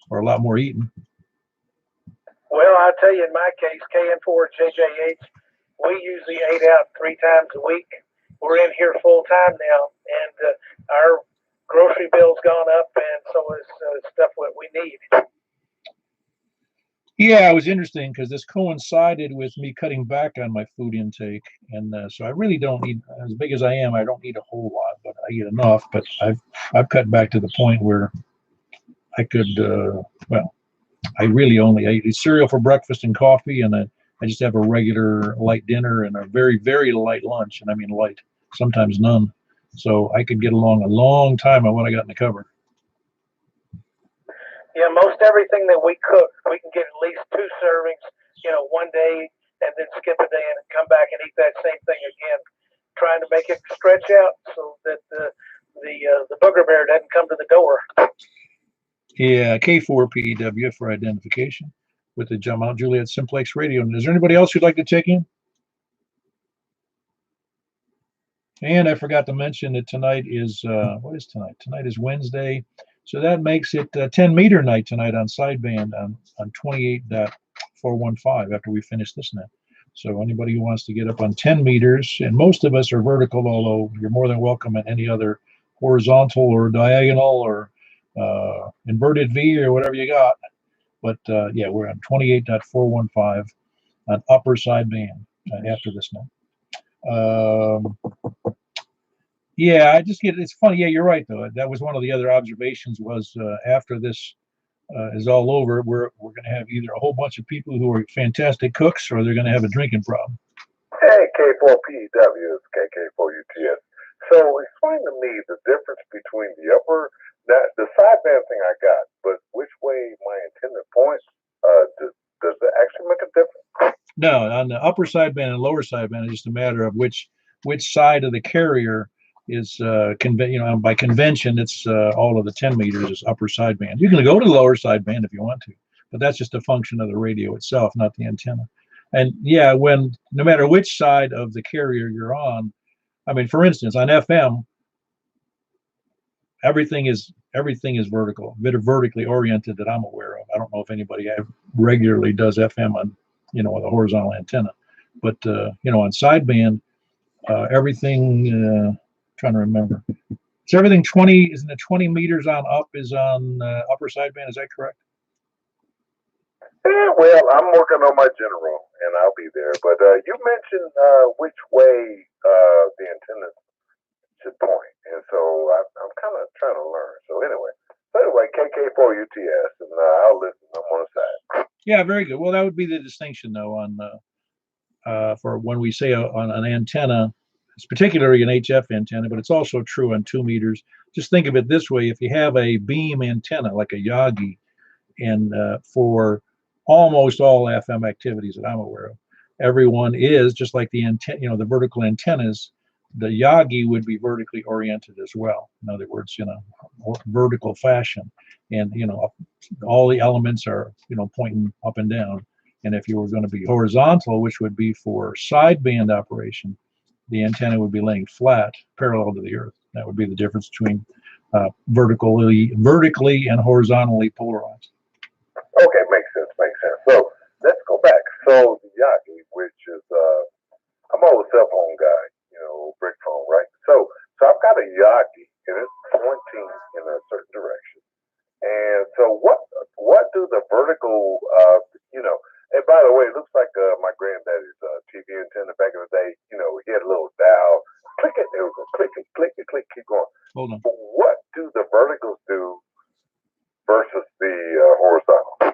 or a lot more eating. Well, I tell you, in my case, KN4 JJH, we usually ate out 3 times a week. We're in here full time now, and our grocery bill's gone up, and so is stuff what we need. Yeah, it was interesting because this coincided with me cutting back on my food intake, and so I really don't eat, as big as I am, I don't eat a whole lot, but I eat enough. But I've cut back to the point where I could, well, I really only eat cereal for breakfast and coffee, and I just have a regular light dinner and a very, very light lunch, and I mean light, sometimes none. So I could get along a long time on what I got in the cupboard. Yeah, most everything that we cook, we can get at least 2 servings, one day, and then skip a day and come back and eat that same thing again, trying to make it stretch out so that the booger bear doesn't come to the door. Yeah, K4PEW for identification with the Mount Juliet Simplex Radio. And is there anybody else who'd like to check in? And I forgot to mention that tonight is, what is tonight? Tonight is Wednesday. So that makes it 10 meter night tonight on sideband on 28.415 after we finish this net. So anybody who wants to get up on 10 meters, and most of us are vertical, although you're more than welcome at any other horizontal or diagonal or inverted V or whatever you got. But yeah, we're on 28.415 on upper sideband after this net. Yeah, I just get, it's funny. Yeah, you're right, though. That was one of the other observations was after this is all over, we're going to have either a whole bunch of people who are fantastic cooks or they're going to have a drinking problem. Hey, K4PEW is KK4UTS. So explain to me the difference between the upper, the sideband thing I got, but which way my antenna points, does that actually make a difference? No, on the upper sideband and lower sideband, it's just a matter of which side of the carrier is by convention, it's all of the 10 meters is upper sideband. You can go to the lower sideband if you want to, but that's just a function of the radio itself, not the antenna. And yeah, no matter which side of the carrier you're on, I mean, for instance, on FM, everything is vertical, vertically oriented that I'm aware of. I don't know if anybody regularly does FM on, with a horizontal antenna, but on sideband, everything. Trying to remember. It's everything 20. Isn't it 20 meters on up is on upper sideband? Is that correct? Yeah, well, I'm working on my general, and I'll be there. But you mentioned which way the antenna should point, and so I'm kind of trying to learn. So anyway, KK4UTS, and I'll listen. I'm on the side. Yeah, very good. Well, that would be the distinction, though, on for when we say on an antenna. It's particularly an HF antenna, but it's also true on 2 meters. Just think of it this way: if you have a beam antenna like a Yagi, and for almost all FM activities that I'm aware of, everyone is just like the antenna. The vertical antennas. The Yagi would be vertically oriented as well. In other words, vertical fashion, and all the elements are pointing up and down. And if you were going to be horizontal, which would be for sideband operation, the antenna would be laying flat, parallel to the earth. That would be the difference between vertically and horizontally polarized. Okay, makes sense. So let's go back. So the Yagi, which is I'm all a cell phone guy, brick phone, right? So I've got a Yagi, and it's pointing in a certain direction, And so what do the vertical, you know, and by the way, it looks like my granddaddy's TV antenna back in the day. You know, he had a little dial. Click it, there we go. Click it, click it, click, keep going. Hold on. What do the verticals do versus the horizontal?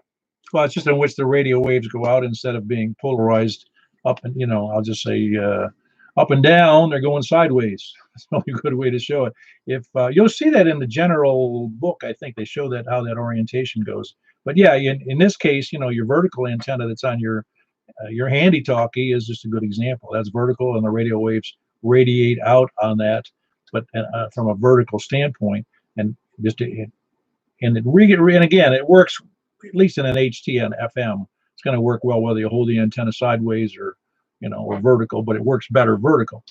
Well, it's just in which the radio waves go out instead of being polarized up and, I'll just say up and down, they're going sideways. That's the only good way to show it. If you'll see that in the general book, I think they show that how that orientation goes. But yeah, in this case, your vertical antenna that's on your handy talkie is just a good example. That's vertical, and the radio waves radiate out on that, but from a vertical standpoint, and just and again, it works at least in an HT and FM. It's going to work well whether you hold the antenna sideways or or vertical, but it works better vertical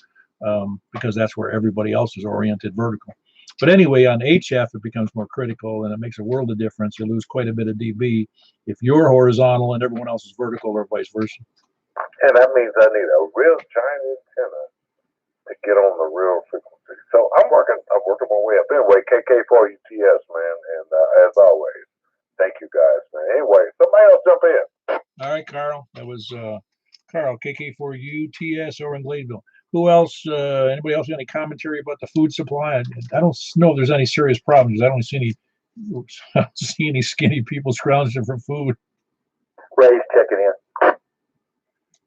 because that's where everybody else is oriented vertical. But anyway, on HF, it becomes more critical, and it makes a world of difference. You lose quite a bit of dB if you're horizontal and everyone else is vertical, or vice versa. And that means I need a real giant antenna to get on the real frequency. So I'm working my way up. Anyway, KK4UTS, man, and as always, thank you guys, man. Anyway, somebody else jump in. All right, Carl. That was Carl, KK4UTS over in Gladeville. Who else? Anybody else got any commentary about the food supply? I don't know if there's any serious problems. I don't see any skinny people scrounging for food. Ray's checking in.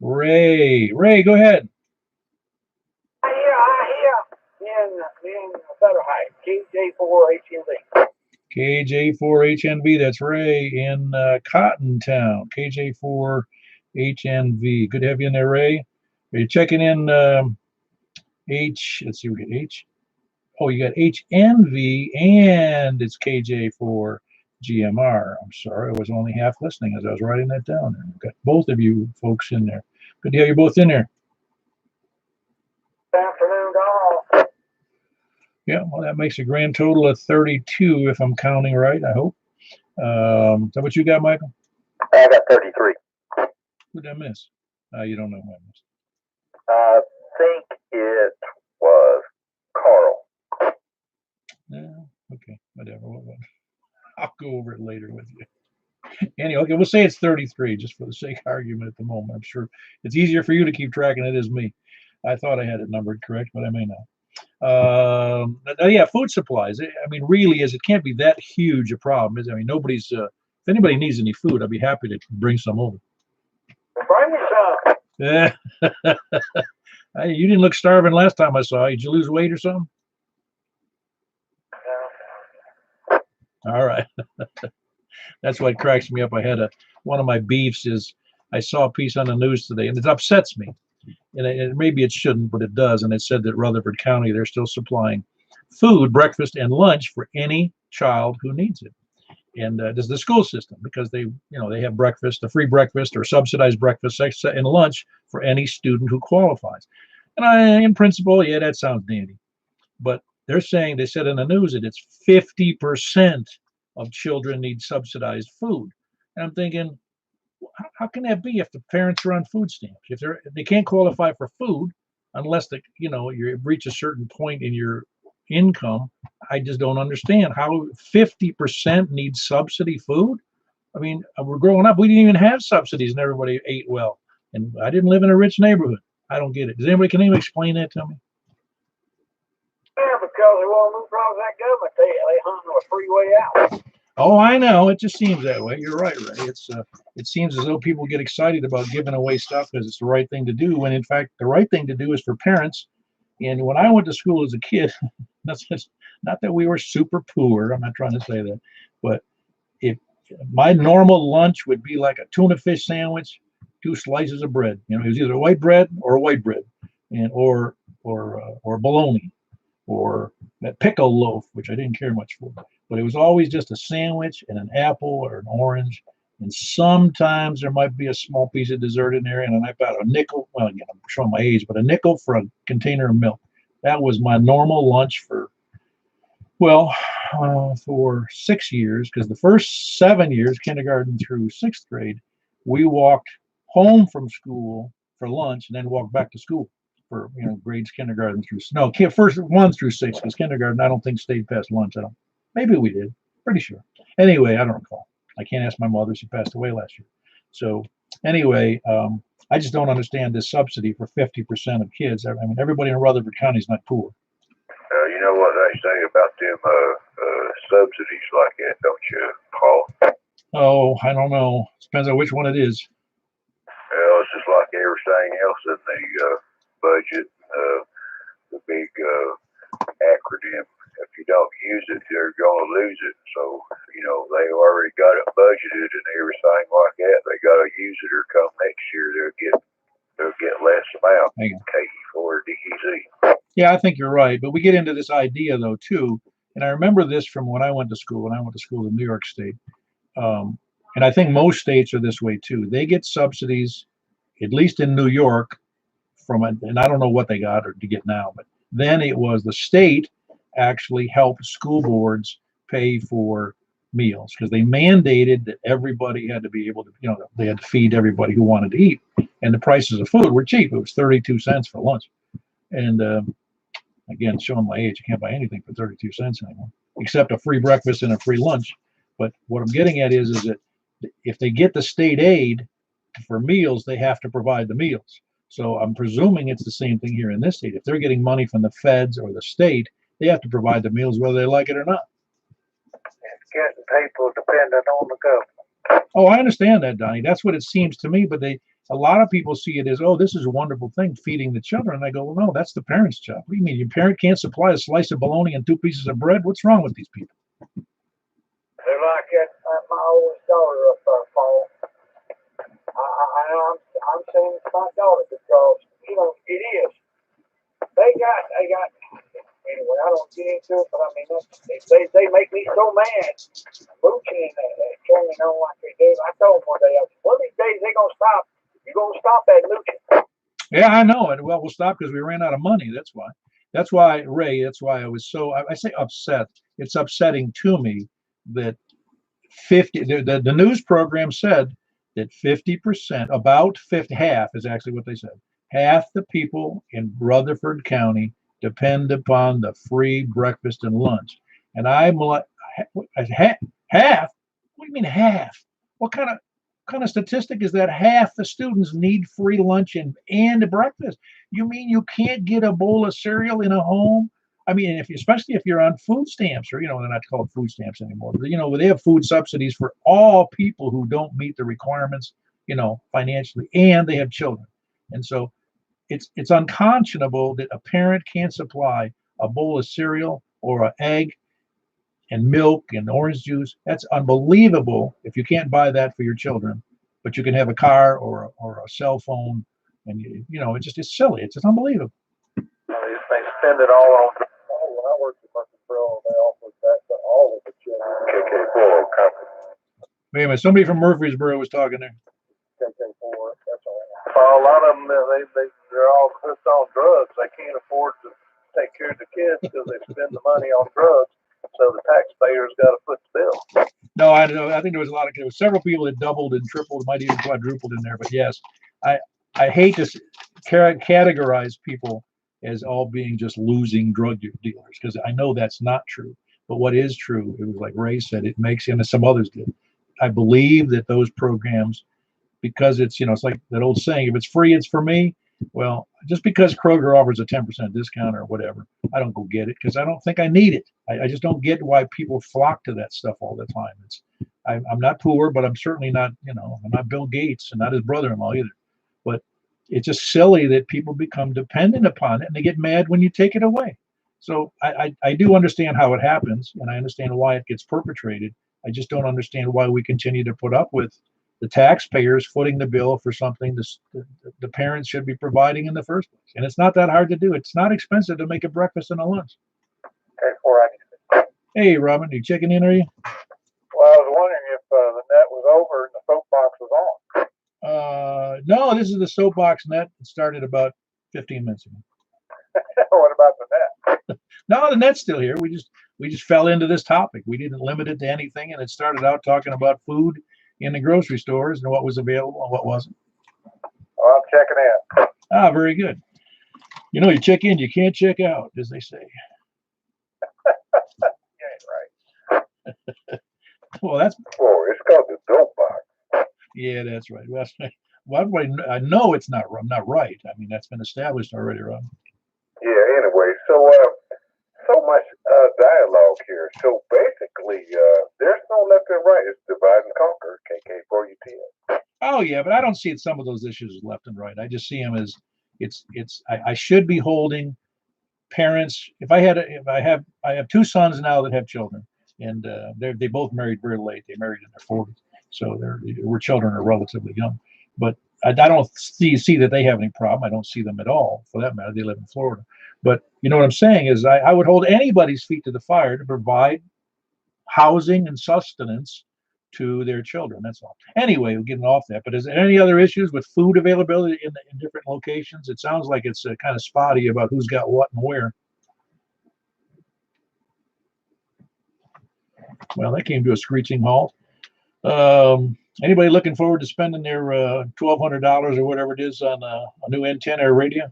Ray, go ahead. I hear. In Better Height, KJ4HNV. KJ4HNV, that's Ray in Cottontown. KJ4HNV. Good to have you in there, Ray. Are you checking in let's see, we get H. Oh, you got HNV and it's KJ4GMR. I'm sorry, I was only half listening as I was writing that down. I've got both of you folks in there. Good to have you both in there. Good afternoon to all. Yeah, well, that makes a grand total of 32 if I'm counting right, I hope. Is that what you got, Michael? I got 33. Who did I miss? You don't know who I missed. I think it was Carl. Yeah, okay, whatever. I'll go over it later with you. Anyway, okay, we'll say it's 33 just for the sake of argument at the moment. I'm sure it's easier for you to keep track than it is me. I thought I had it numbered correct, but I may not. Yeah, food supplies. I mean, really, it can't be that huge a problem. I mean, nobody's. If anybody needs any food, I'd be happy to bring some over. Bring me some. Yeah. You didn't look starving last time I saw you. Did you lose weight or something? All right. That's what cracks me up. I had one of my beefs is I saw a piece on the news today, and it upsets me. And maybe it shouldn't, but it does. And it said that Rutherford County, they're still supplying food, breakfast, and lunch for any child who needs it. And this is the school system, because they have breakfast, a free breakfast or subsidized breakfast and lunch for any student who qualifies. And in principle, yeah, that sounds dandy. But they said in the news that it's 50% of children need subsidized food. And I'm thinking, how can that be if the parents are on food stamps? If they can't qualify for food unless you reach a certain point in your income. I just don't understand how 50% needs subsidy food. I mean, we're growing up, we didn't even have subsidies and everybody ate well. And I didn't live in a rich neighborhood. I don't get it. Can anybody explain that to me? Yeah, because they want to move across that government. They hunt a free way out. Oh, I know. It just seems that way. You're right, Ray. It seems as though people get excited about giving away stuff because it's the right thing to do, when in fact the right thing to do is for parents. And when I went to school as a kid, that's just, not that we were super poor, I'm not trying to say that, but if my normal lunch would be like a tuna fish sandwich, 2 slices of bread. It was either white bread or white bread, and or bologna, or that pickle loaf, which I didn't care much for. But it was always just a sandwich and an apple or an orange, and sometimes there might be a small piece of dessert in there, and then about a nickel. Well, again, I'm showing my age, but a nickel for a container of milk. That was my normal lunch for 6 years, because the first 7 years, kindergarten through 6th grade, we walked home from school for lunch and then walked back to school for grades kindergarten through first 1 through 6, because kindergarten I don't think stayed past lunch. Maybe we did. Pretty sure. Anyway, I don't recall. I can't ask my mother. She passed away last year. So anyway, I just don't understand this subsidy for 50% of kids. I mean, everybody in Rutherford County is not poor. You know what they say about them subsidies like that, don't you, Paul? Oh, I don't know. Depends on which one it is. Well, it's just like everything else in the budget, the big acronym. If you don't use it, you're going to lose it. So, you know, they've already got it budgeted and everything like that. They got to use it, or come next year they'll get less amount. KE4DEZ. Yeah, I think you're right. But we get into this idea though too, and I remember this from when I went to school. When I went to school in New York State, and I think most states are this way too. They get subsidies, at least in New York, from and I don't know what they got or to get now, but then it was the state actually helped school boards pay for meals because they mandated that everybody had to be able to, you know, they had to feed everybody who wanted to eat, and the prices of food were cheap. It was 32 cents for lunch, and again, showing my age, I can't buy anything for 32 cents anymore, except a free breakfast and a free lunch. But what I'm getting at is that if they get the state aid for meals, they have to provide the meals. So I'm presuming it's the same thing here in this state. If they're getting money from the feds or the state, they have to provide the meals whether they like it or not. It's getting people dependent on the government. Oh, I understand that, Donnie. That's what it seems to me. But a lot of people see it as, oh, this is a wonderful thing, feeding the children. And I go, well, no, that's the parent's job. What do you mean? Your parent can't supply a slice of bologna and 2 pieces of bread? What's wrong with these people? They're like my oldest daughter up there, Paul. I'm saying it's my daughter because, you know, it is. They got, anyway, I don't get into it, but I mean, they make me so mad. Mooching and carrying on like they do. I told them one day, one of these days they're going to stop. You're going to stop that mooching. Yeah, I know it. Well, we'll stop because we ran out of money. That's why. That's why, Ray, that's why I was so, I say upset. It's upsetting to me that 50, the news program said that 50%, about 50, half is actually what they said. Half the people in Rutherford County depend upon the free breakfast and lunch. And I'm like, half? What do you mean half? What kind of statistic is that? Half the students need free lunch and breakfast. You mean you can't get a bowl of cereal in a home? I mean, especially if you're on food stamps, or, you know, they're not called food stamps anymore, but, you know, they have food subsidies for all people who don't meet the requirements, you know, financially, and they have children. And so it's unconscionable that a parent can't supply a bowl of cereal or an egg and milk and orange juice. That's unbelievable if you can't buy that for your children, but you can have a car or a cell phone, and you know, it's silly. It's just unbelievable. They spend it all on. When I worked at Murfreesboro, they offered that to all of the children. KK4 company. Wait a minute, somebody from Murfreesboro was talking there. KK4, that's all. Well, a lot of them, they're all hooked on drugs. They can't afford to take care of the kids because they spend the money on drugs. So the taxpayers got to foot the bill. No, I don't know. I think there was several people that doubled and tripled, might even quadrupled in there. But yes, I hate to categorize people as all being just losing drug dealers, because I know that's not true. But what is true, it was like Ray said, it makes, and some others did. I believe that those programs, because it's, you know, it's like that old saying, if it's free, it's for me. Well, just because Kroger offers a 10% discount or whatever, I don't go get it because I don't think I need it. I just don't get why people flock to that stuff all the time. I'm not poor, but I'm certainly not, you know, I'm not Bill Gates and not his brother-in-law either. But it's just silly that people become dependent upon it and they get mad when you take it away. So I do understand how it happens, and I understand why it gets perpetrated. I just don't understand why we continue to put up with the taxpayers footing the bill for something the parents should be providing in the first place. And it's not that hard to do. It's not expensive to make a breakfast and a lunch. Hey, Robin, you checking in, are you? Well, I was wondering if the net was over and the soapbox was on. No, this is the soapbox net. It started about 15 minutes ago. What about the net? No, the net's still here. We just fell into this topic. We didn't limit it to anything, and it started out talking about food in the grocery stores and what was available and what wasn't. Well, I'm checking in. Ah, very good. You know, you check in, you can't check out, as they say. You ain't right. Well, that's Floor. It's called the dope box. yeah, that's right. Well, I know it's not right. I mean, that's been established already, Rob. Yeah. Anyway, so much dialogue here. So basically, there's no left and right. It's divide and conquer. KK4UTS. Oh yeah, but I don't see some of those issues as left and right. I just see them as I should be holding parents. I have two sons now that have children, and they both married very late. They married in their 40s, so we're children are relatively young. But I don't see that they have any problem. I don't see them at all, for that matter. They live in Florida. But you know what I'm saying is I would hold anybody's feet to the fire to provide housing and sustenance to their children. That's all. Anyway, we're getting off that. But is there any other issues with food availability in different locations? It sounds like it's kind of spotty about who's got what and where. Well, that came to a screeching halt. Anybody looking forward to spending their $1,200 or whatever it is on a new antenna or radio?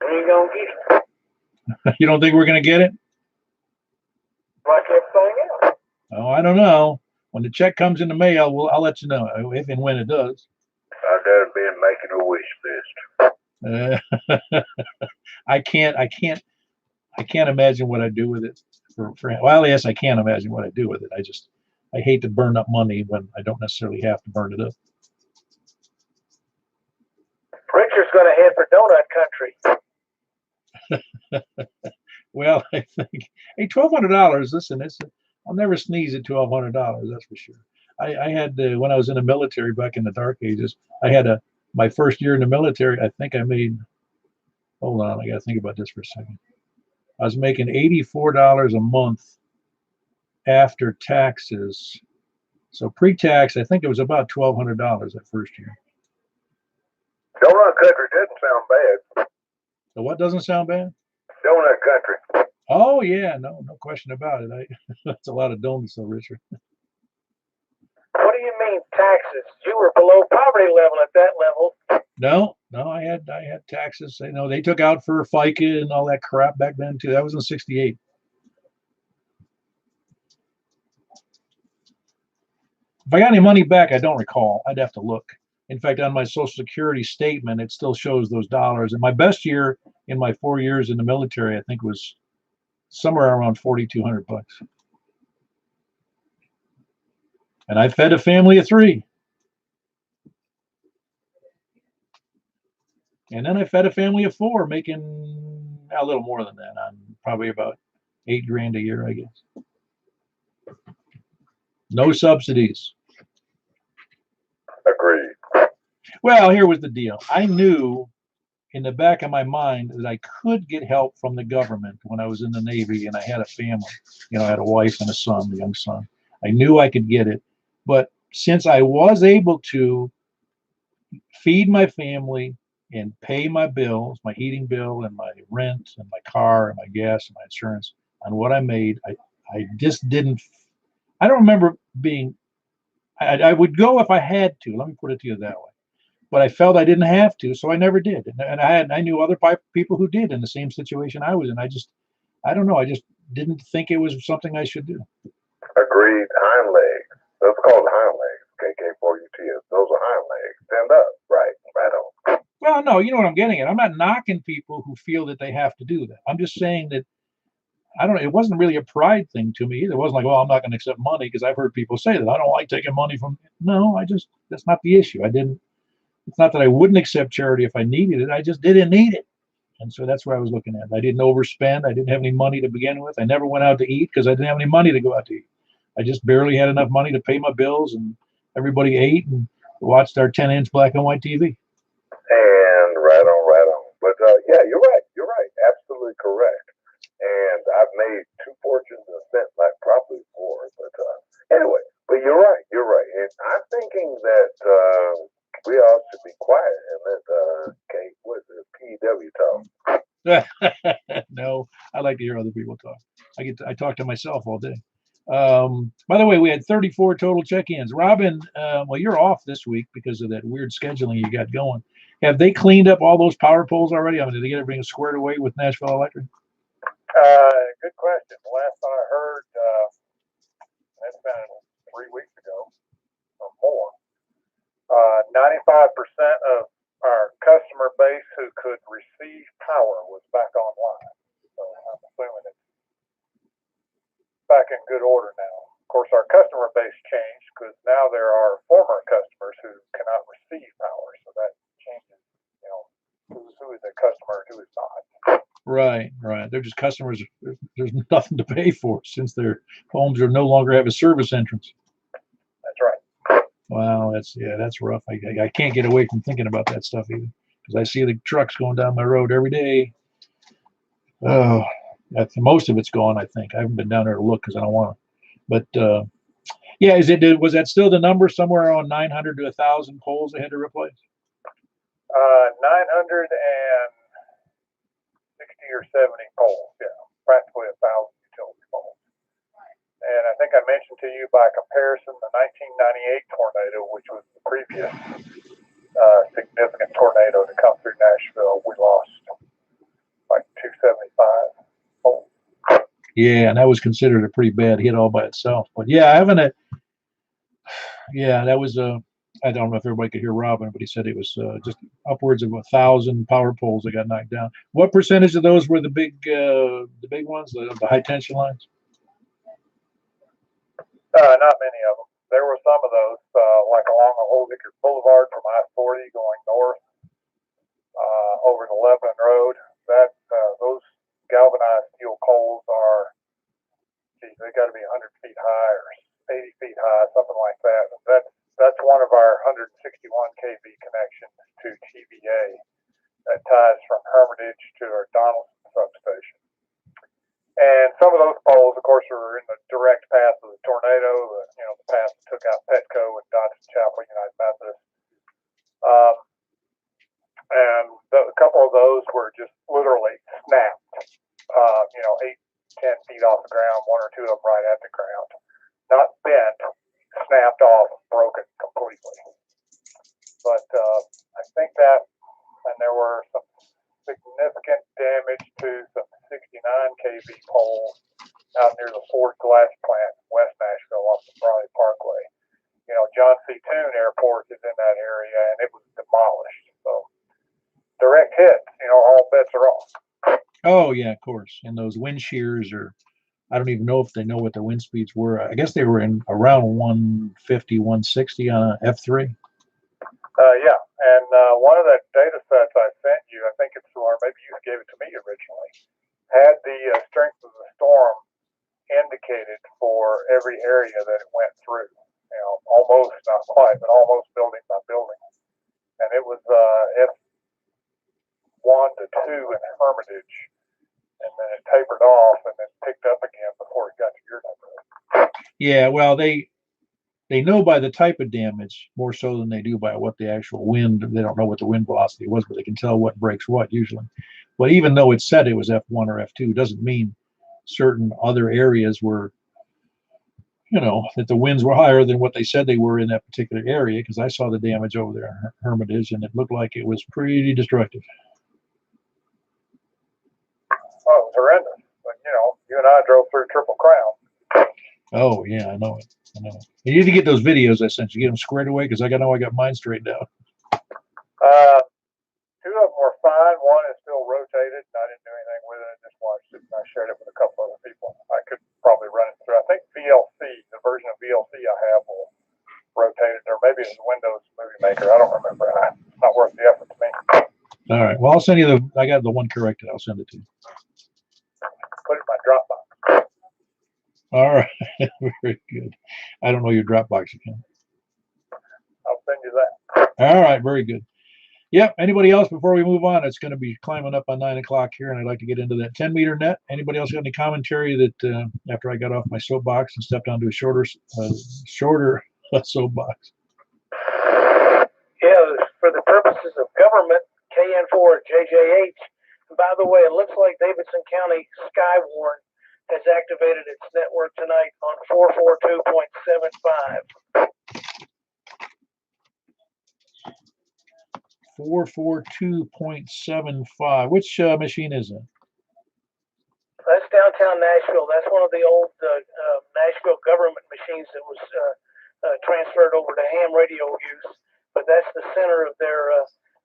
Ain't gonna get it. You don't think we're going to get it? Like everything else. Oh, I don't know. When the check comes in the mail, I'll let you know if and when it does. I done been making a wish list. I can't imagine what I'd do with it. Well, yes, I can imagine what I'd do with it. I hate to burn up money when I don't necessarily have to burn it up. Richard's gonna head for Donut Country. Well, I think, hey, $1,200. Listen, I'll never sneeze at $1,200. That's for sure. I had when I was in the military back in the dark ages. I had my first year in the military. I think I made. Hold on, I got to think about this for a second. I was making $84 a month after taxes. So pre-tax, I think it was about $1,200 that first year. Donut Country doesn't sound bad. So what doesn't sound bad? Donut Country. Oh yeah, no question about it. That's a lot of donuts, though, Richard. What do you mean taxes? You were below poverty level at that level. No, I had taxes. They took out for FICA and all that crap back then too. That was in '68. If I got any money back, I don't recall. I'd have to look. In fact, on my Social Security statement, it still shows those dollars. And my best year in my 4 years in the military, I think, was somewhere around $4,200. And I fed a family of 3. And then I fed a family of 4, making a little more than that. On probably about $8,000 a year, I guess. No subsidies. Agreed. Well, here was the deal. I knew in the back of my mind that I could get help from the government when I was in the Navy and I had a family. I had a wife and a son, a young son. I knew I could get it. But since I was able to feed my family and pay my bills, my heating bill and my rent and my car and my gas and my insurance on what I made, I just didn't. I don't remember being. I would go if I had to. Let me put it to you that way. But I felt I didn't have to, so I never did. And I knew other people who did in the same situation I was in. I don't know. I just didn't think it was something I should do. Agreed. Hind legs. Those are called hind legs. KK4UTS. Those are hind legs. Stand up. Right on. Well, no, you know what I'm getting at. I'm not knocking people who feel that they have to do that. I'm just saying that I don't know. It wasn't really a pride thing to me either. It wasn't like, well, I'm not going to accept money because I've heard people say that. I don't like taking money from. No, that's not the issue. It's not that I wouldn't accept charity if I needed it. I just didn't need it. And so that's what I was looking at. I didn't overspend. I didn't have any money to begin with. I never went out to eat because I didn't have any money to go out to eat. I just barely had enough money to pay my bills, and everybody ate and watched our 10-inch black and white TV. And right on. But yeah, you're right. Absolutely correct. And I've made 2 fortunes and spent like probably 4. But anyway, but you're right. And I'm thinking that we all should be quiet and let what is it, PW talk. No, I like to hear other people talk. I talk to myself all day. By the way, we had 34 total check-ins. Robin, well, you're off this week because of that weird scheduling you got going. Have they cleaned up all those power poles already? I mean, did they get everything squared away with Nashville Electric? Good question. Last I heard, that's been 3 weeks ago or more. 95% of our customer base who could receive power was back online. So I'm assuming it's back in good order now. Of course, our customer base changed because now there are former customers who cannot receive power. So that changes, who is a customer and who is not. Right. They're just customers. There's nothing to pay for since their homes are no longer have a service entrance. That's right. Wow, that's rough. I can't get away from thinking about that stuff even because I see the trucks going down my road every day. Oh, most of it's gone. I think I haven't been down there to look because I don't want to. But yeah, was that still the number somewhere around 900 to 1,000 poles they had to replace? 960 or 70 poles. Yeah, practically 1,000 utility poles. And I think I mentioned to you by comparison the 1998 tornado, which was the previous significant tornado to come through Nashville. We lost like 275 poles. Yeah, and that was considered a pretty bad hit all by itself. But yeah, that was I don't know if everybody could hear Robin, but he said it was just upwards of 1,000 power poles that got knocked down. What percentage of those were the big ones, the high tension lines? Not many of them. There were some of those, like along the Old Vickers Boulevard from I-40 going north over to Lebanon Road. Those galvanized steel poles are, they got to be 100 feet high or 80 feet high, something like that. That's one of our 161 kV connections to TVA that ties from Hermitage to our Donaldson substation. And some of those poles, of course, are in the direct path of the tornado, the path that took out Petco and Dodson Chapel United Methodist. And a couple of those were just literally snapped, 8, 10 feet off the ground, one or two of them right at the ground. Not bent, snapped off, broken completely. But I think that, and there were some significant damage to some 69 kV poles out near the Ford Glass plant in West Nashville off the Brawley Parkway. John C. Toon Airport is in that area, and it was demolished. So direct hits, all bets are off. Oh yeah, of course. And those wind shears I don't even know if they know what the wind speeds were. I guess they were in around 150, 160 on a F3. Yeah, and one of the data sets I sent you, I think it's, or maybe you gave it to me originally, had the strength of the storm indicated for every area that it went through. Almost, not quite, but almost building by building. And it was F1 to 2 in Hermitage, and then it tapered off and then picked up again before it got to your neighborhood. Yeah, well, they know by the type of damage more so than they do by what the actual wind. They don't know what the wind velocity was, but they can tell what breaks what usually. But even though it said it was F1 or F2, doesn't mean certain other areas were, that the winds were higher than what they said they were in that particular area, because I saw the damage over there in Hermitage, and it looked like it was pretty destructive. Oh, it was horrendous. But, you and I drove through Triple Crown. Oh, yeah, I know it. You need to get those videos I sent you, get them squared away, because I got mine straightened out. 2 of them were fine. One is still rotated, and I didn't do anything with it. I just watched it, and I shared it with a couple other people. I could probably run it through. I think VLC, the version of VLC I have, will rotate it, or maybe it's Windows Movie Maker. I don't remember. It's not worth the effort to me. All right. Well, I'll send you I got the one corrected. I'll send it to you. Put it in my Dropbox. All right. Very good. I don't know your Dropbox account. I'll send you that. All right. Very good. Yep. Anybody else before we move on? It's going to be climbing up on 9 o'clock here, and I'd like to get into that 10-meter net. Anybody else got any commentary that after I got off my soapbox and stepped onto a shorter soapbox? Yeah, for the purposes of government, KN4 JJH. And by the way, it looks like Davidson County Skywarn has activated its network tonight on 442.75. 442.75. Which machine is it? That's downtown Nashville. That's one of the old Nashville government machines that was transferred over to ham radio use, but that's the center of their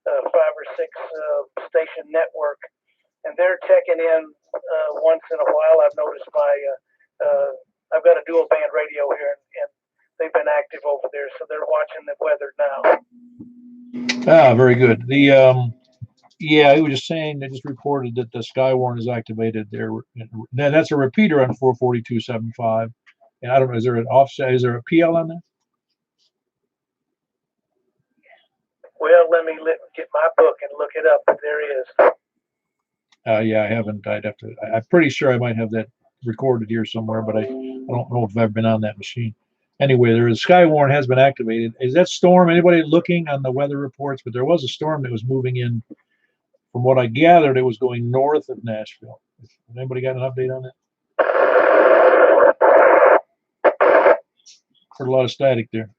5 or 6 station network, and they're checking in once in a while. I've noticed I've got a dual band radio here, and they've been active over there, so they're watching the weather now. Ah, very good. Yeah, he was just saying, they just reported that the Skywarn is activated there. That's a repeater on 442.75. And I don't know, is there an offset? Is there a PL on that? Well, let me get my book and look it up, but there is. Yeah, I haven't. I'm pretty sure I might have that recorded here somewhere, but I don't know if I've been on that machine. Anyway, Skywarn has been activated. Is that storm, anybody looking on the weather reports? But there was a storm that was moving in. From what I gathered, it was going north of Nashville. Anybody got an update on that? Heard a lot of static there.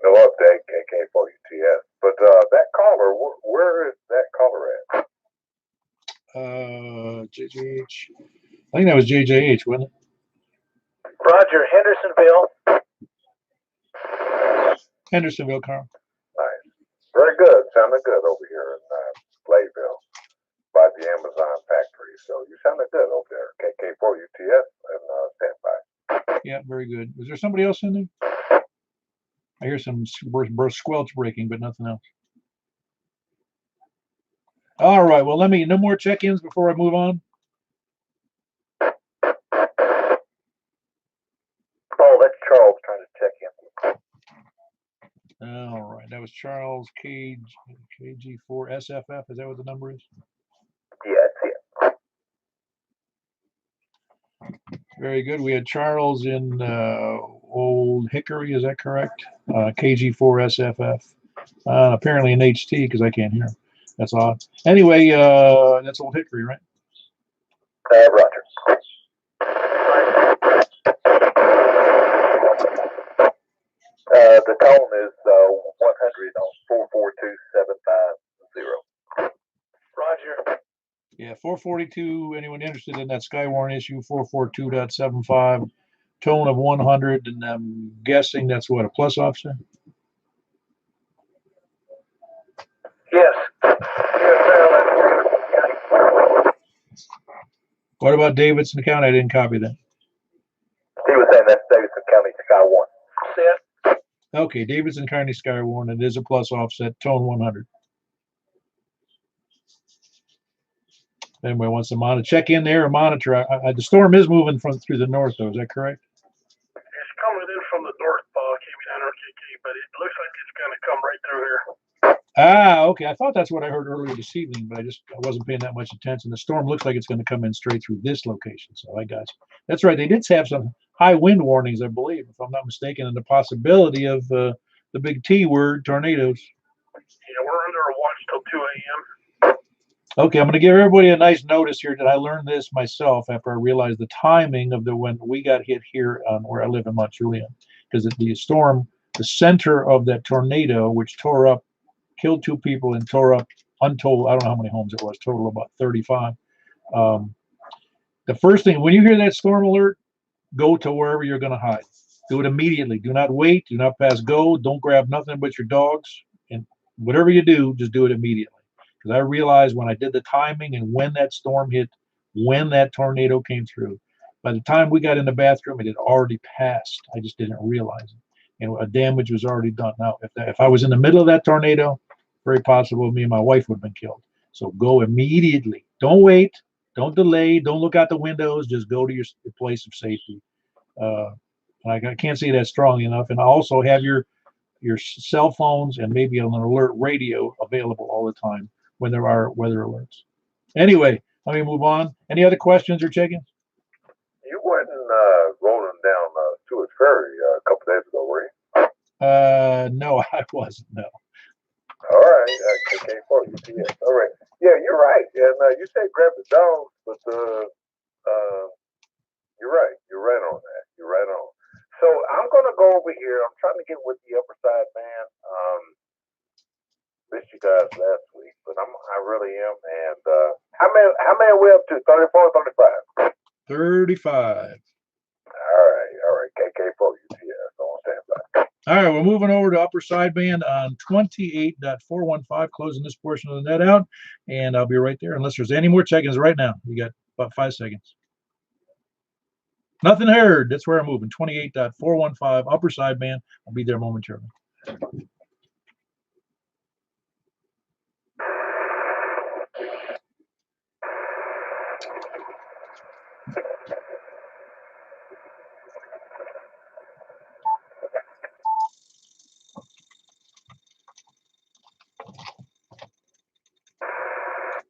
No update, KK4UTS. But that caller, where is that caller at? JJH. I think that was JJH, wasn't it? Roger, Hendersonville. Hendersonville, Carl. Nice. Very good. Sounded good over here in Layville by the Amazon factory. So you sounded good over there. KK4UTS and stand by. Yeah, very good. Is there somebody else in there? I hear some squelch breaking, but nothing else. All right. Well, no more check-ins before I move on. Oh, that's Charles trying to check in. All right. That was Charles KG4SFF. Is that what the number is? Yeah, that's it. Very good. We had Charles in Old Hickory. Is that correct? KG4SFF. Apparently an HT because I can't hear him. That's odd. Anyway, that's Old Hickory, right? Roger. The tone is 100 on 442.750. Roger. Yeah, 442. Anyone interested in that Skywarn issue? 442.75. Tone of 100, and I'm guessing that's what, a plus offset? Yes. What about Davidson County? I didn't copy that. He was saying that's Davidson County Skywarn. Set. Okay, Davidson County Skywarn. It is a plus offset. Tone 100. Anybody wants to check in there or monitor? The storm is moving through the north, though. Is that correct? It's coming in from the north, KV9RKK, but it looks like it's going to come right through here. Ah, okay. I thought that's what I heard earlier this evening, but I wasn't paying that much attention. The storm looks like it's going to come in straight through this location. So I got you. That's right. They did have some high wind warnings, I believe, if I'm not mistaken, and the possibility of the big T word, tornadoes. Yeah, we're under a watch till 2 a.m. Okay, I'm going to give everybody a nice notice here that I learned this myself after I realized the timing of when we got hit here on where I live in Mount Juliet, because the storm, the center of that tornado, which killed 2 people and tore up untold, I don't know how many homes it was, total about 35. The first thing, when you hear that storm alert, go to wherever you're going to hide. Do it immediately. Do not wait. Do not pass go. Don't grab nothing but your dogs. And whatever you do, just do it immediately. Because I realized when I did the timing and when that storm hit, when that tornado came through, by the time we got in the bathroom, it had already passed. I just didn't realize it. And damage was already done. Now, if I was in the middle of that tornado, very possible me and my wife would have been killed. So go immediately. Don't wait. Don't delay. Don't look out the windows. Just go to your place of safety. I can't say that strongly enough. And also have your cell phones and maybe an alert radio available all the time when there are weather alerts. Anyway, let me move on. Any other questions or check-ins? You wasn't rolling down Stewart's Ferry a couple days ago, were you? No, I wasn't. No. All right, KK4UTS. All right. Yeah, you're right. And you said grab the dogs, but you're right. You're right on that. You're right on. So I'm going to go over here. I'm trying to get with the upper side man. missed you guys last week, but I really am. And how many are we up to? 34, 35? 35. All right. KK4 UTS on standby. All right, we're moving over to upper sideband on 28.415, closing this portion of the net out, and I'll be right there unless there's any more check-ins right now. You got about 5 seconds. Nothing heard. That's where I'm moving. 28.415, upper sideband. I'll be there momentarily.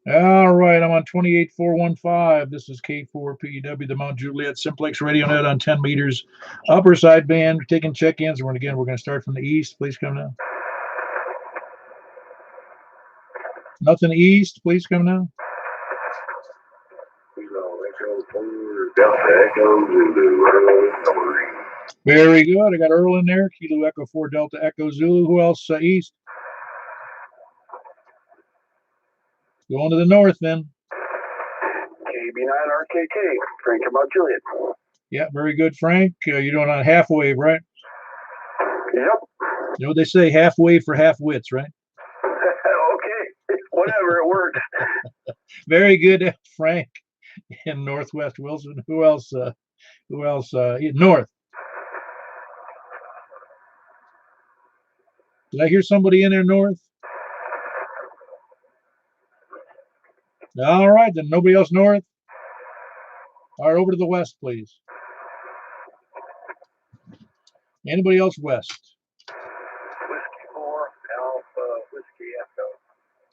All right, I'm on 28.415. This is K4 PEW, the Mount Juliet Simplex Radio Net on 10 meters. Upper sideband, taking check-ins. And again, we're going to start from the east. Please come now. Nothing east. Please come now. Very good. I got Earl in there. Kilo Echo 4 Delta Echo Zulu. Who else east? Going to the north then. KB9RKK, Frank about Juliet. Yeah, very good, Frank. You're doing on half wave, right? Yep. You know what they say, half wave for half wits, right? Okay, whatever, it works. Very good, Frank in Northwest Wilson. Who else? North. Did I hear somebody in there north? All right, then nobody else north. All right, over to the west, please. Anybody else west? Whiskey 4, Alpha, Whiskey Echo.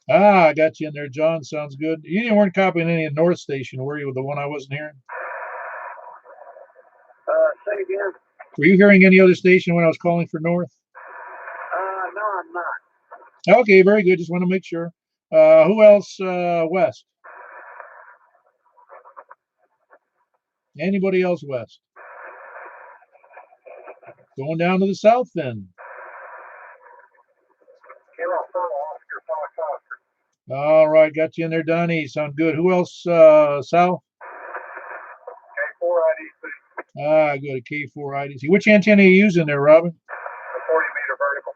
Ah, I got you in there, John. Sounds good. You weren't copying any of North Station, were you, with the one I wasn't hearing? Say again? Were you hearing any other station when I was calling for North? No, I'm not. Okay, very good. Just want to make sure. Who else west? Anybody else west? Going down to the south then. All right, got you in there, Donnie. Sound good. Who else south? K4 IDC. Ah, good. K4 IDC. Which antenna are you using there, Robin? The 40-meter vertical.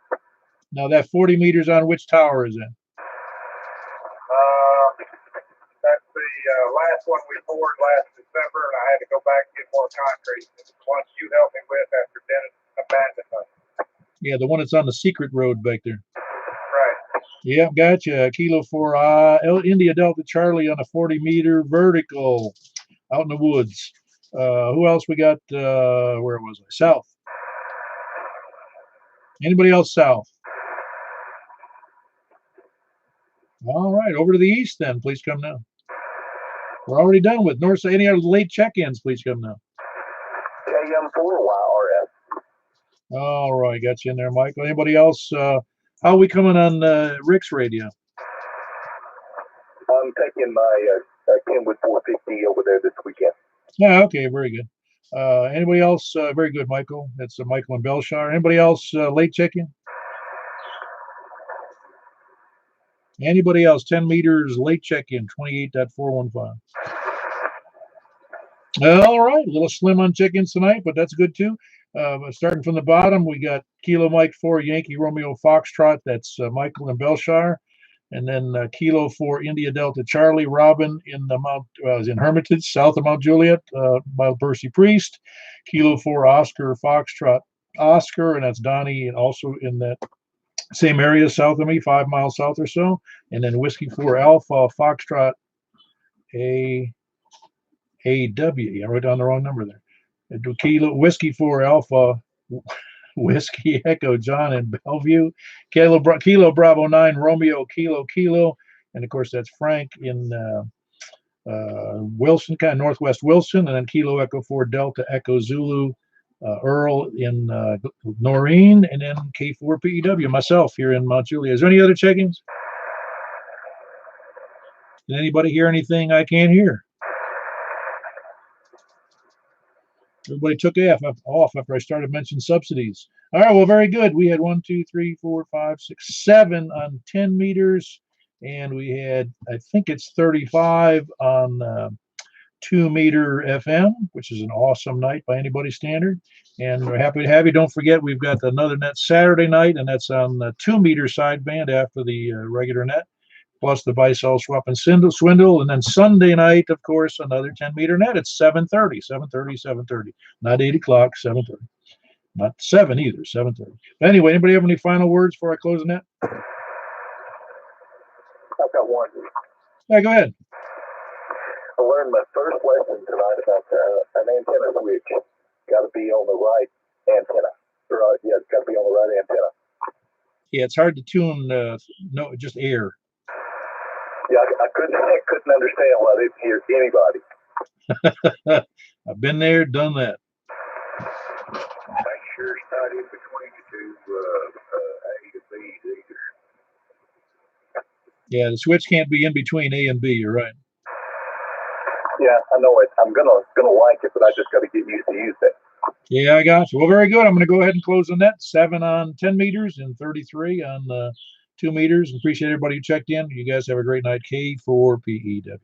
Now that 40 meters on which tower is it? That's the last one we poured last December, and I had to go back and get more concrete. It's the one you helped me with after Dennis abandoned us. Yeah, the one that's on the secret road back there. Right. Yeah, gotcha. Kilo 4 India Delta Charlie on a 40-meter vertical out in the woods. Who else we got? Where was I? South. Anybody else south? All right, over to the east then. Please come now. We're already done with north. So any other late check-ins? Please come now. KM4 YRS. All right, got you in there, Michael. Anybody else? How are we coming on Rick's radio? I'm taking my Kenwood 450 over there this weekend. Yeah, okay, very good. Anybody else? Very good, Michael. That's Michael and Belshire. Anybody else late check-in? Anybody else? 10 meters late check-in, 28.415. All right, a little slim on check-ins tonight, but that's good too. Starting from the bottom, we got Kilo Mike 4 Yankee Romeo Foxtrot. That's Michael and Belshire. And then Kilo 4 India Delta Charlie Robin in the in Hermitage, south of Mount Juliet, by Percy Priest. Kilo 4 Oscar Foxtrot Oscar, and that's Donnie, and also in that same area south of me, 5 miles south or so. And then Whiskey 4 Alpha Foxtrot AW. I wrote down the wrong number there. Kilo Whiskey 4 Alpha Whiskey Echo John in Bellevue. Kilo Bravo 9 Romeo Kilo. And of course that's Frank in Wilson, kind of northwest Wilson. And then Kilo Echo 4 Delta Echo Zulu Earl in Noreen. And then K4 PEW, myself here in Mount Juliet. Is there any other check-ins? Did anybody hear anything I can't hear? Everybody took off after I started mentioning subsidies. All right, well, very good. We had 1, 2, 3, 4, 5, 6, 7 on 10 meters, and we had, I think it's 35 on 2-meter FM, which is an awesome night by anybody's standard. And we're happy to have you. Don't forget, we've got another net Saturday night, and that's on the 2-meter sideband after the regular net, plus the buy-sell swap and swindle. And then Sunday night, of course, another 10-meter net. It's 7:30, 7:30, 7:30, not 8 o'clock, 7:30. Not 7 either, 7:30. Anyway, anybody have any final words before I close the net? I've got one. Yeah, go ahead. I learned my first lesson tonight about an antenna switch. Got to be on the right antenna. Yeah, it's got to be on the right antenna. Yeah, it's hard to tune. No, just air. Yeah, I couldn't understand why I didn't hear anybody. I've been there, done that. Make sure it's not in between the two A and B's either. Yeah, the switch can't be in between A and B. You're right. Yeah, I know it. I'm gonna like it, but I just got to get used to use it. Yeah, I got you. Well, very good. I'm going to go ahead and close the net. 7 on 10 meters and 33 on 2 meters. Appreciate everybody who checked in. You guys have a great night. K4PEW.